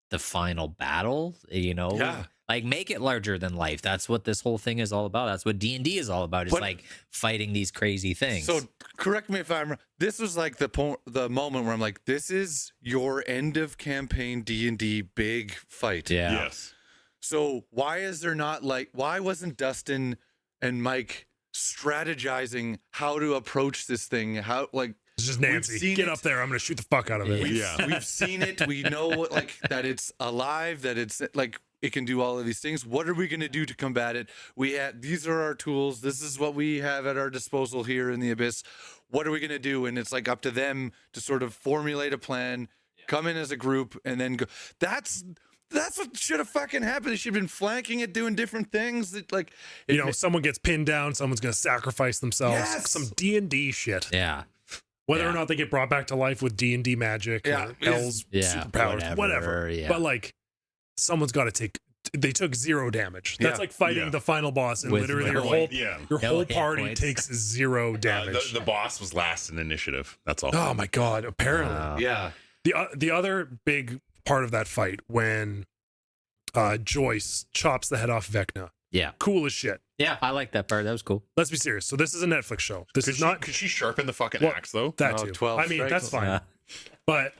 the final battle, you know. Yeah. Like, make it larger than life. That's what this whole thing is all about. That's what D&D is all about. Is But- like fighting these crazy things. So correct me if I'm wrong. This was like the moment where I'm like, this is your end of campaign D&D big fight. yeah. Yes. So why wasn't Dustin and Mike strategizing how to approach this thing? How, like, It's just We've Nancy. seen Get it. up there. I'm going to shoot the fuck out of it. Yeah. we've seen it. We know what, like, that it's alive, that it's like it can do all of these things. What are we going to do to combat it? These are our tools. This is what we have at our disposal here in the Abyss. What are we going to do? And it's like up to them to sort of formulate a plan, come in as a group, and then go. That's what should have fucking happened. They should have been flanking it, doing different things. That, like, it You know, someone gets pinned down. Someone's going to sacrifice themselves. Yes! Some D&D shit. Yeah. Whether or Yeah. not they get brought back to life with D&D magic Yeah, or it's- L's Yeah, superpowers, whatever. yeah. But like, someone's got to take. They took 0 damage. That's Yeah. like fighting Yeah. the final boss, and With literally no your hit- whole Yeah. your No whole hit party points. takes 0 damage. The boss was last in initiative. That's all. Oh my god! Apparently, Wow. yeah. the other big part of that fight when Joyce chops the head off Vecna. Yeah. Cool as shit. Yeah. I like that part. That was cool. Let's be serious. So this is a Netflix show. This is not Could she sharpen the fucking Well, axe though? that No, too. 12 I mean, that's strikes. fine. But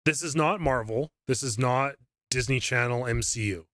this is not Marvel. This is not Disney Channel MCU.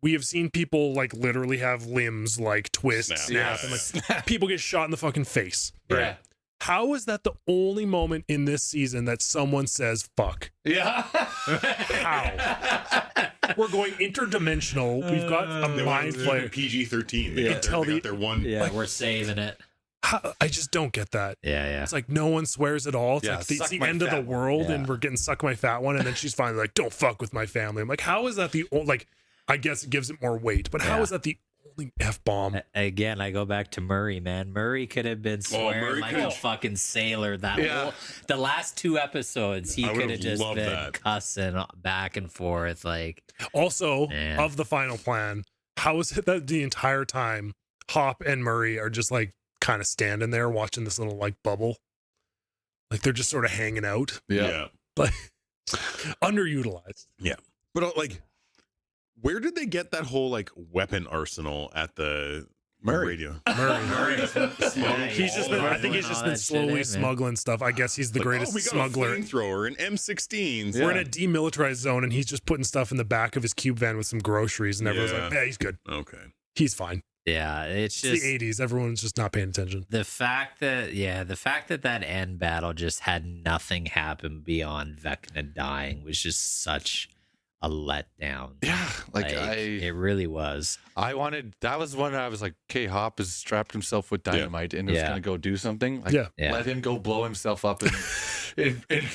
We have seen people like literally have limbs like twist, Snap. snap, Yeah. and like people get shot in the fucking face. Yeah. How is that the only moment in this season that someone says fuck? Yeah. How? We're going interdimensional. We've got a They mind wanted flayer. PG-13. They Yeah. got Until they got the- their one. Yeah. We're saving it. I just don't get that. Yeah. Yeah. It's like no one swears at all. It's Yeah, like it's suck the my end of the fat one. world, Yeah. and we're getting suck my fat one, and then she's finally like, "Don't fuck with my family." I'm like, how is that the like? I guess it gives it more weight, but how Yeah. is that the only f bomb? Again, I go back to Murray, man. Murray could have been swearing Murray like could- a fucking sailor. That Yeah. the last 2 episodes, he I could would've have just loved been that. cussing back and forth. Like, Also, Man. of the final plan, how is it that the entire time Hopp and Murray are just like kind of standing there watching this little like bubble, like they're just sort of hanging out, Yeah. like underutilized. But like, where did they get that whole like weapon arsenal at the Murray. radio? Murray. Yeah, He's just been. I think he's just been slowly smuggling stuff. I guess he's the Like, greatest we got smuggler. a flamethrower and M16s. We're in a demilitarized zone, and he's just putting stuff in the back of his cube van with some groceries, and everyone's Yeah. like, "Yeah, he's good. Okay. He's fine." Yeah, it's It's just the '80s. Everyone's just not paying attention. the fact that that end battle just had nothing happen beyond Vecna dying was just such a letdown. Yeah. Like, it really was. that was when I was like, okay, Hop has strapped himself with dynamite and is Yeah. going to go do something. Like, Yeah. Yeah. let him go blow himself up and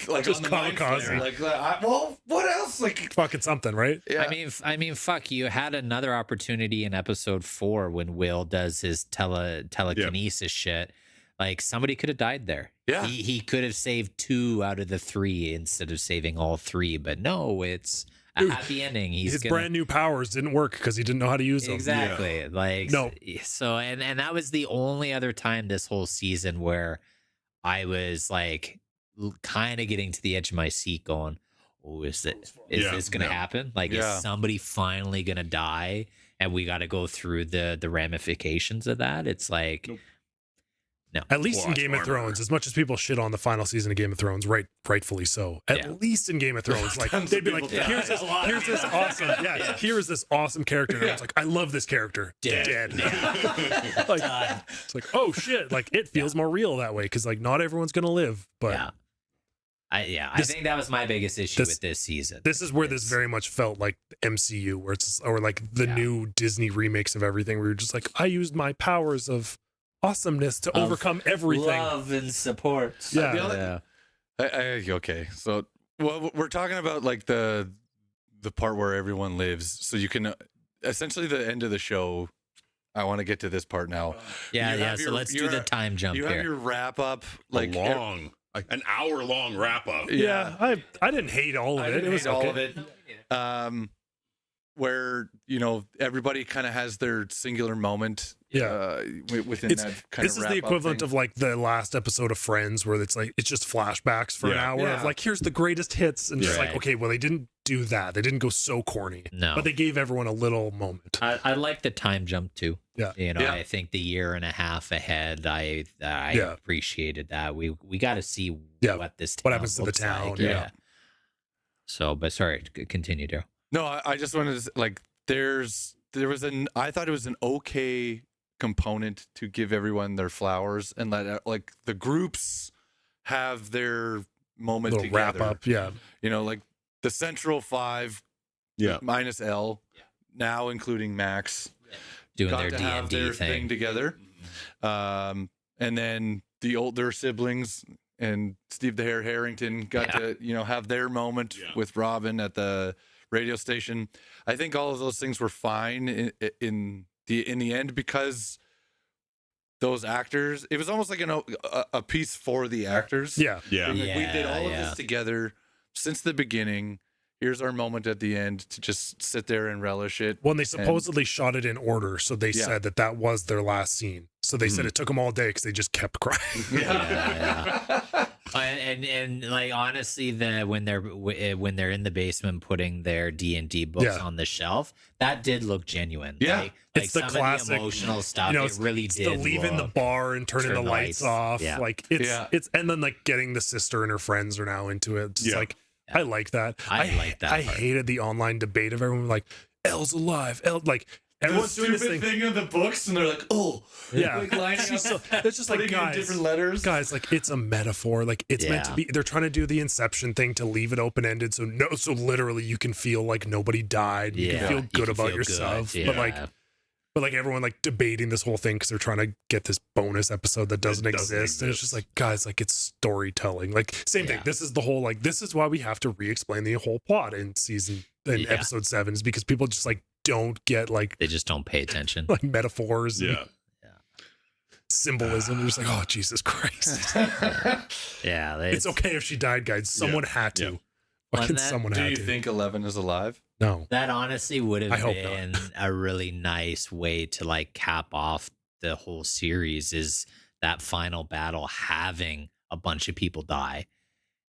like Just on the mind kamikaze. flare. Like, well, what else? Like, Fucking something, right? yeah. I mean, fuck. You had another opportunity in episode 4 when Will does his telekinesis shit. Like, somebody could have died there. Yeah. he could have saved 2 out of the 3 instead of saving all 3. But no, it's a Dude, happy ending. He's His gonna, brand new powers didn't work because he didn't know how to use them. exactly like No. So and that was the only other time this whole season where I was like kind of getting to the edge of my seat, going, "Oh, is Yeah, this gonna yeah. happen? Like, Yeah. is somebody finally gonna die?" And we got to go through the ramifications of that. It's like, Nope. no, At least in Plot Game of armor. Thrones, as much as people shit on the final season of Game of Thrones, rightfully so. At Yeah. least in Game of Thrones, like Tons they'd of be like, people die. "Here's this awesome, here's this awesome character." And everyone's like, "I love this character." Dead. Like, Done. it's like, oh shit, like it feels more real that way because like not everyone's gonna live, but yeah. I This- think that was my biggest issue this- with this season. this is where this It's- very much felt like the MCU, where it's or like the Yeah. new Disney remakes of everything, where you're just like, I used my powers of awesomeness to Of overcome everything. love and support. Yeah. The only- okay, so well, we're talking about like the part where everyone lives, so you can essentially the end of the show. I want to get to this part now. Yeah, You yeah. have So your- let's do your- the time jump You here. have your wrap up, like long. like an hour-long wrap-up. Yeah, I didn't hate all of it. It was all okay. of it. Where everybody kind of has their singular moment. Yeah. Within It's, that kind this of is the equivalent thing. of like the last episode of Friends, where it's like it's just flashbacks for an Yeah. hour of like, here's the greatest hits, and just Right. like, okay, well, they didn't do that. They didn't go so corny. No. But they gave everyone a little moment. I like the time jump too. Yeah. Yeah. I think the year and a half ahead, I Yeah. appreciated that. We got to see Yeah. what this What town happens to the looks town, like. yeah. So, but sorry, continue, Daryl. No, I just wanted to like. I thought it was an okay component to give everyone their flowers and let like the groups have their moment Little together. wrap up. Yeah. Like the Central Five, Yeah. minus L, now including Max, Doing got their to D have and their D thing. together. And then the older siblings and Steve the Hare Harrington got to have their moment with Robin at the radio station. I think all of those things were fine in the end because those actors. It was almost like a piece for the actors. Yeah. Yeah. Like, we did all of Yeah. this together since the beginning. Here's our moment at the end to just sit there and relish it. Well, and they supposedly shot it in order, so they Yeah. said that was their last scene. So they said it took them all day because they just kept crying. And like honestly, when they're in the basement putting their D&D books Yeah. on the shelf, that did look genuine. Yeah. like It's the some classic, of the emotional stuff. it's it really it's did. the leaving the look- bar and turning turn the the lights lights. off. Yeah. Like it's and then like getting the sister and her friends are now into it. It's Yeah. like I like that. I like that I part. hated the online debate of everyone like Elle's alive. Like everyone's doing this thing. of the books, and they're like, "Oh, Yeah. like lining She's up, so, it's just like putting in guys, different letters." guys, like it's a metaphor. Like it's meant to Yeah. be. They're trying to do the Inception thing to leave it open ended. So literally you can feel like nobody died. You can feel good can about feel yourself. good, But like everyone like debating this whole thing because they're trying to get this bonus episode that doesn't exist. And it's just like, guys, like it's storytelling. Like same thing. Yeah. This is the whole like this is why we have to re-explain the whole plot in episode 7 is because people just like don't get like they just don't pay attention. like metaphors and Yeah. symbolism. You're just like, oh Jesus Christ. Yeah, It's okay if she died, guys. Someone had to. Yeah. Well, Fucking and that- someone Do had you to. think 11 is alive? No. That honestly would I have hope been a really nice way to like cap off the whole series is that final battle having a bunch of people die.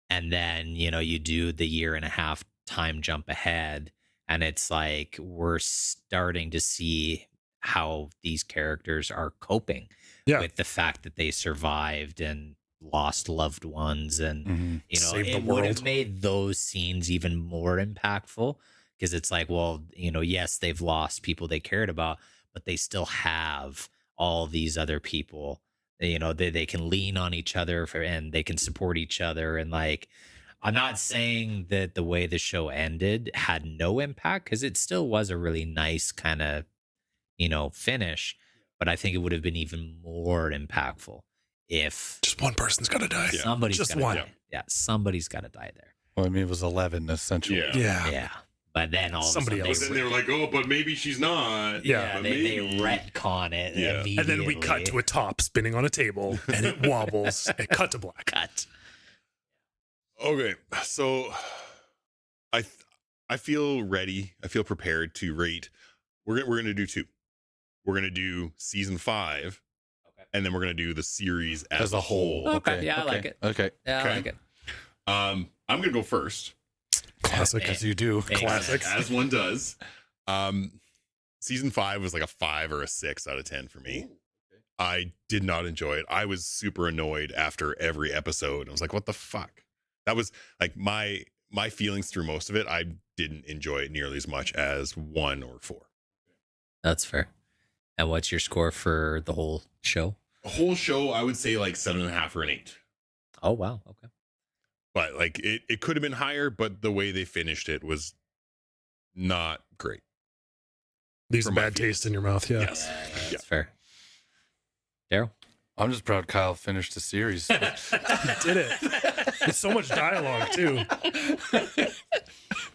And then, you do the year and a half time jump ahead. And it's like we're starting to see how these characters are coping with the fact that they survived and lost loved ones. And, Save the it would have world. made those scenes even more impactful because it's like, well, yes, they've lost people they cared about, but they still have all these other people. They can lean on each other and they can support each other. And like, I'm not saying that the way the show ended had no impact because it still was a really nice kind of, finish. But I think it would have been even more impactful if Just one person's got to die. somebody's Just gotta one. die. Yeah, somebody's got to die there. Well, I mean, it was 11 essentially. Yeah. Yeah. Yeah. But then all Somebody of a But sudden then they were like, oh, but maybe she's not. Yeah, but they maybe. retcon it Yeah. immediately. And then we cut to a top spinning on a table and it wobbles. It cut to black. cut. Okay, so I feel ready. I feel prepared to rate. We're gonna do 2. We're gonna do season 5, and then we're gonna do the series as a whole. Okay, yeah, I like it. Okay. Yeah, Okay. I like it. I'm gonna go first, Classic. As you do. Classics. as one does. Season 5 was like a 5 or a 6 out of 10 for me. I did not enjoy it. I was super annoyed after every episode. I was like, what the fuck? That was like my feelings through most of it. I didn't enjoy it nearly as much as 1 or 4. That's fair. And what's your score for the whole show? The whole show, I would say like 7.5 or an 8. Oh wow. Okay. But like it could have been higher, but the way they finished it was not great. Leaves For a my bad feelings. taste in your mouth. Yeah. Yes. That's Yeah. fair. Daryl? I'm just proud Kyle finished the series. He did it. It's so much dialogue too.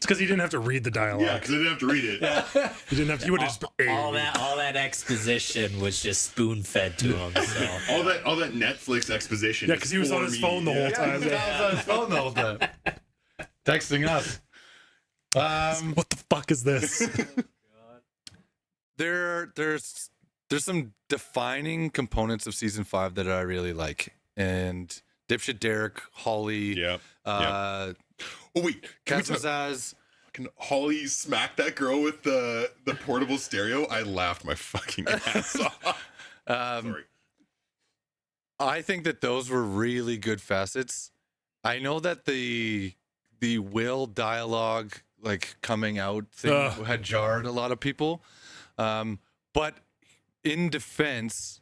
because he didn't have to read the dialogue. Yeah, because I didn't have to read it. He didn't have to. He would have just all that exposition was just spoon fed to him. So all that Netflix exposition. Yeah, because he was on his phone the whole time. He was on his phone the whole time, texting us. What the fuck is this? There's some defining components of season 5 that I really like, and Dipshit Derek, Holly, Yeah. uh, Oh wait, can we talk- Kazazaz. Can Holly smack that girl with the portable stereo? I laughed my fucking ass off. Sorry. I think that those were really good facets. I know that the Will dialogue like coming out thing had jarred a lot of people, but in defense,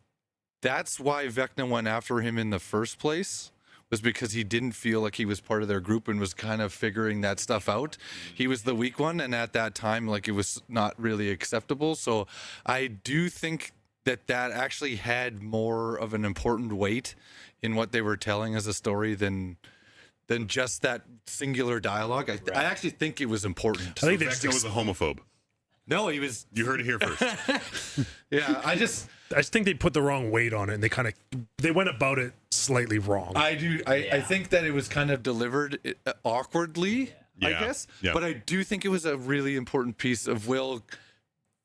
that's why Vecna went after him in the first place, was because he didn't feel like he was part of their group and was kind of figuring that stuff out. He was the weak one, and at that time, like, it was not really acceptable. So I do think that actually had more of an important weight in what they were telling as a story than just that singular dialogue. I actually think it was important. I think they Vecna was a homophobe. No, he was. You heard it here first. Yeah, I just think they put the wrong weight on it, and they went about it slightly wrong. I think that it was kind of delivered awkwardly, I Yeah. guess. Yeah. But I do think it was a really important piece of Will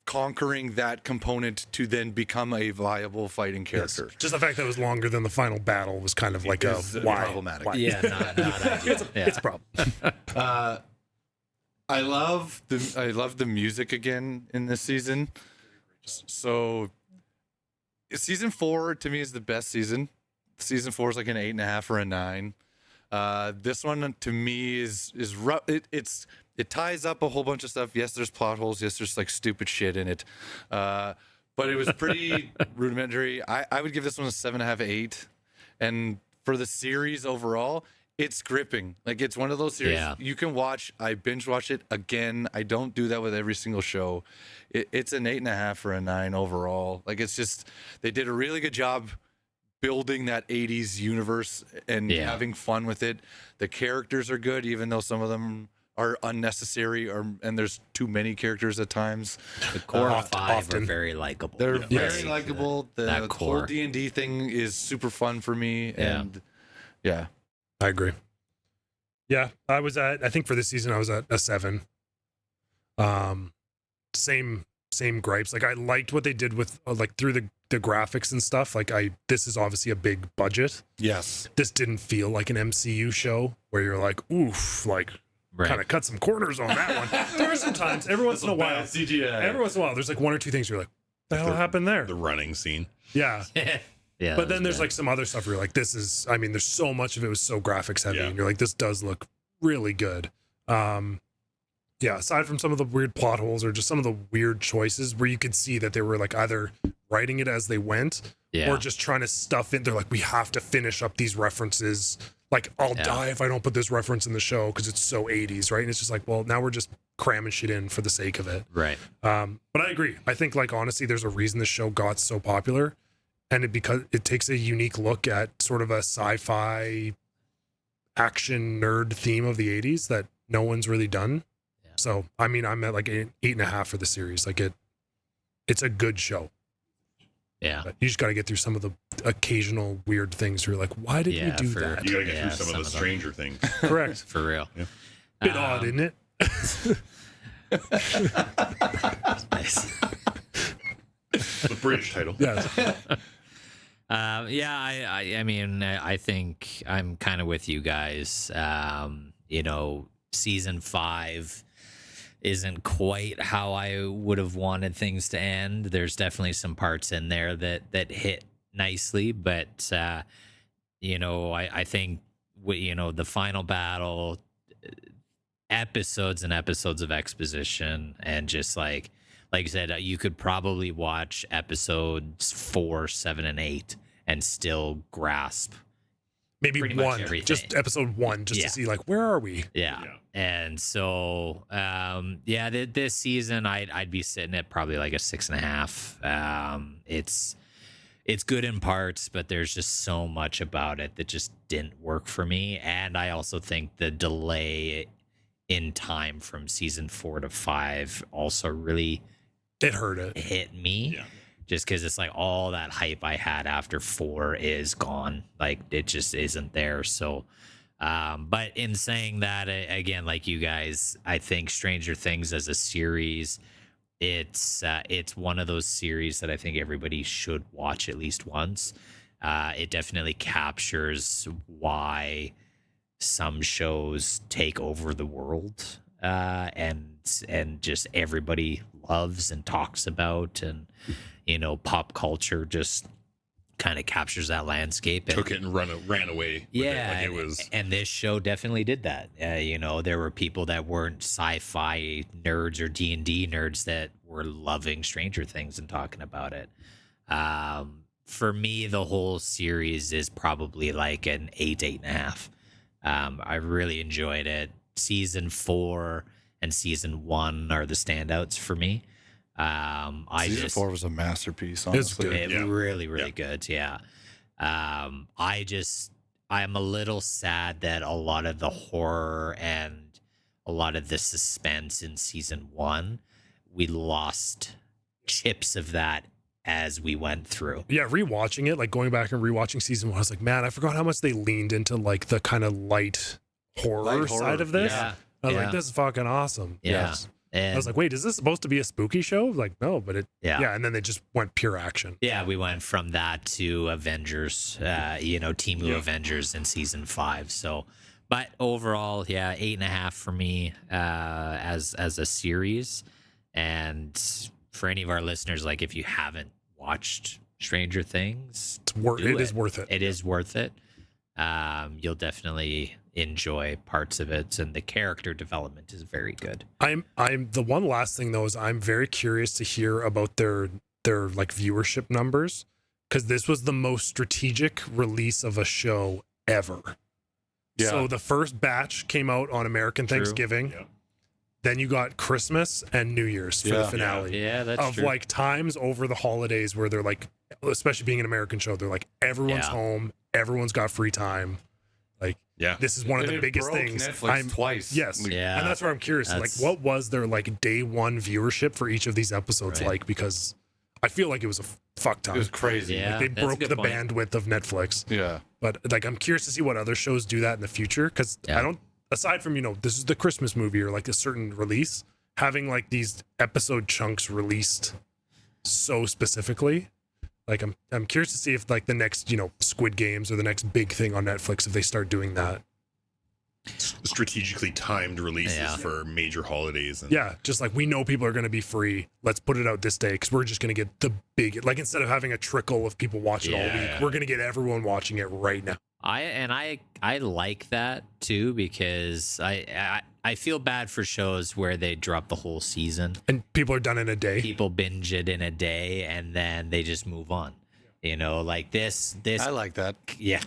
conquering that component to then become a viable fighting character. Just the fact that it was longer than the final battle was kind of like is why? problematic. Why? yeah, not ideal. Yeah. It's a problem. I love the music again in this season. So season 4 to me is the best season. Season 4 is like an 8.5 or a 9. This one to me is rough. It ties up a whole bunch of stuff. Yes, there's plot holes. Yes, there's like stupid shit in it. But it was pretty rudimentary. I would give this one a 7.5, 8. And for the series overall, it's gripping. Like, it's one of those series you can watch. I binge watch it again. I don't do that with every single show. It's an 8.5 or a 9 overall. Like, it's just, they did a really good job building that 80s universe and having fun with it. The characters are good, even though some of them are unnecessary and there's too many characters at times. The core five often. are very likable. They're very likable. The that whole core. D&D thing is super fun for me. And yeah. I agree. Yeah, I think for this season I was at a 7. Same gripes. Like, I liked what they did with like through the graphics and stuff. Like, this is obviously a big budget. Yes. This didn't feel like an MCU show where you're like, oof, like kind of cut some corners on that one. There are some times, every once in a while, there's like one or two things you're like, what the hell happened there? The running scene. Yeah. Yeah, But then there's like some other stuff where you're like, there's so much of it was so graphics heavy, and you're like, this does look really good. Aside from some of the weird plot holes or just some of the weird choices where you could see that they were like either writing it as they went or just trying to stuff in. They're like, we have to finish up these references. Like, I'll die if I don't put this reference in the show because it's so 80s, right? And it's just like, well, now we're just cramming shit in for the sake of it. right. But I agree. I think, like, honestly, there's a reason the show got so popular, and because it takes a unique look at sort of a sci-fi action nerd theme of the 80s that no one's really done. Yeah. So, I mean, I'm at like an 8.5 for the series. Like, it's a good show. Yeah. But you just got to get through some of the occasional weird things. You're like, why did you do that? You got to get through some of the stranger things. Correct. For real. Yeah. Bit odd, isn't it? Nice. The British title. Yes. I mean, I think I'm kind of with you guys. Season 5 isn't quite how I would have wanted things to end. There's definitely some parts in there that hit nicely, but I think the final battle, episodes and episodes of exposition, and just like I said, you could probably watch episodes 4, 7, and 8 and still grasp Maybe pretty much one, everything. just episode 1, just to see like, where are we? Yeah. And so, this season I'd be sitting at probably like a 6.5. It's good in parts, but there's just so much about it that just didn't work for me. And I also think the delay in time from season 4 to 5 also really It hurt it. hit me. Yeah. Just because it's like all that hype I had after 4 is gone. Like it just isn't there. So, but in saying that, again, like you guys, I think Stranger Things as a series, it's one of those series that I think everybody should watch at least once. It definitely captures why some shows take over the world, and just everybody loves and talks about, and pop culture just kind of captures that landscape. And, Took it and ran away. With yeah, it. Like it and- was. and this show definitely did that. There were people that weren't sci-fi nerds or D&D nerds that were loving Stranger Things and talking about it. For me, the whole series is probably like an 8.5. I really enjoyed it. Season 4 and season 1 are the standouts for me. Season 4 was a masterpiece. It's Honestly, good. Yeah. Really good. Yeah. I'm a little sad that a lot of the horror and a lot of the suspense in season 1, we lost chips of that as we went through. Yeah, rewatching it, like going back and rewatching season 1, I was like, man, I forgot how much they leaned into like the kind of light horror side of this. Yeah. I was Yeah. like, this is fucking awesome. Yeah. Yes. And I was like, wait, is this supposed to be a spooky show? Like, no, but yeah. and then they just went pure action. Yeah, we went from that to Avengers, Team Yeah. Avengers in season 5. So, but overall, yeah, 8.5 for me as a series. And for any of our listeners, like if you haven't watched Stranger Things, It is worth it. It is worth it. You'll definitely enjoy parts of it, and the character development is very good. I'm the one last thing though is I'm very curious to hear about their like viewership numbers, because this was the most strategic release of a show ever. Yeah. So the first batch came out on American True. Thanksgiving. Yeah. Then you got Christmas and New Year's for the Yeah. finale. Yeah, that's Of true. like times over the holidays where they're like, especially being an American show, they're like everyone's Yeah. home, everyone's got free time. Like Yeah. this is one of And the it biggest broke things. Netflix twice. Yes. Like, Yeah. And that's where I'm curious. Like, That's- what was their like day one viewership for each of these episodes Right. like? Because I feel like it was a fuck ton. It was crazy. Yeah. They that's a broke good the point. bandwidth of Netflix. Yeah. But like, I'm curious to see what other shows do that in the future. Because Yeah. I don't, aside from this is the Christmas movie or like a certain release, having like these episode chunks released so specifically. Like, I'm curious to see if like the next Squid Games or the next big thing on Netflix, if they start doing that. Strategically timed releases Yeah. for major holidays. And Yeah, just like we know people are going to be free. Let's put it out this day because we're just going to get the big, like instead of having a trickle of people watching all Yeah. week, we're going to get everyone watching it right now. I like that too, because I feel bad for shows where they drop the whole season. And people are done in a day. People binge it in a day and then they just move on. Like this I like that. yeah.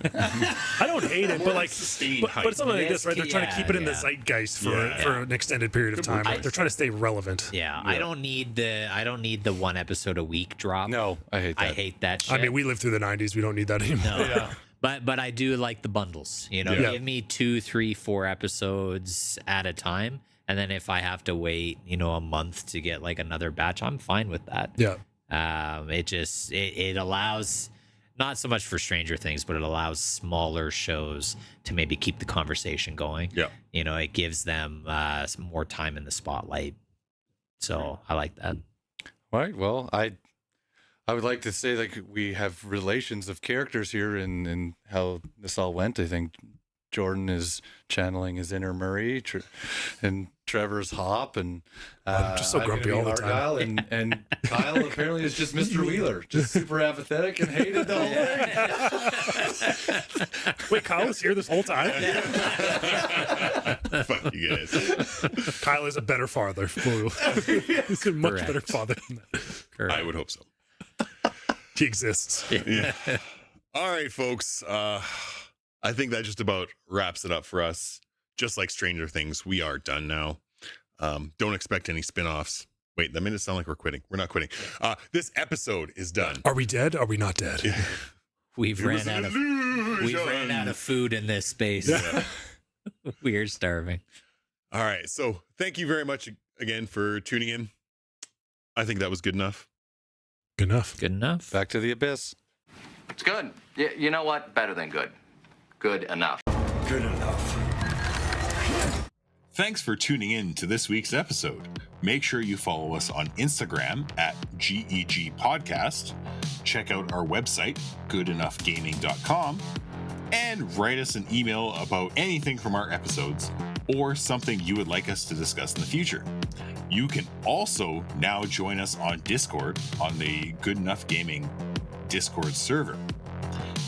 I don't hate it, but like, sustained but hype. something like this, right? They're trying to keep it in the Yeah. zeitgeist for Yeah. an extended period of time. point. They're trying to stay relevant. Yeah, I don't need the one episode a week drop. No, I hate that. I hate that shit. I mean, we lived through the '90s. We don't need that anymore. No. But I do like the bundles. Yeah. Give me 2, 3, 4 episodes at a time, and then if I have to wait, a month to get like another batch, I'm fine with that. Yeah. It allows, not so much for Stranger Things, but it allows smaller shows to maybe keep the conversation going. Yeah. It gives them some more time in the spotlight. So I like that. Right. Well, I would like to say like we have relations of characters here and how this all went. I think Jordan is channeling his inner Murray, and Trevor's Hop, and I'm just so I'm grumpy gonna be all the time. Argyle, and Kyle apparently is just Mr. Wheeler, just super apathetic and hated the whole thing. Wait, Kyle was here this whole time. Fuck you guys. Kyle is a better father. He's a much Correct. better father than that. Correct. I would hope so. He exists. Yeah. All right, folks. I think that just about wraps it up for us. Just like Stranger Things, we are done now. Don't expect any spin-offs. Wait, that made it sound like we're quitting. We're not quitting. This episode is done. Are we dead? Are we not dead? We've It was ran an out of illusion. food in this space. We are starving. All right. So thank you very much again for tuning in. I think that was good enough. Good enough. Good enough. Back to the abyss. It's good. You know what? Better than good. Good enough. Good enough. Thanks for tuning in to this week's episode. Make sure you follow us on Instagram at GEG Podcast. Check out our website, goodenoughgaming.com, and write us an email about anything from our episodes or something you would like us to discuss in the future. You can also now join us on Discord on the Good Enough Gaming Discord server.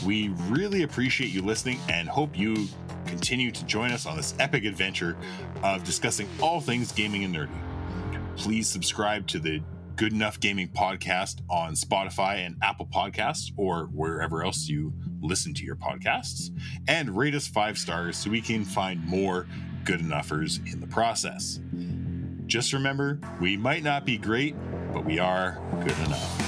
We really appreciate you listening and hope you continue to join us on this epic adventure of discussing all things gaming and nerdy. Please subscribe to the Good Enough Gaming Podcast on Spotify and Apple Podcasts or wherever else you listen to your podcasts, and rate us 5 stars so we can find more good enoughers in the process. Just remember, we might not be great, but we are good enough.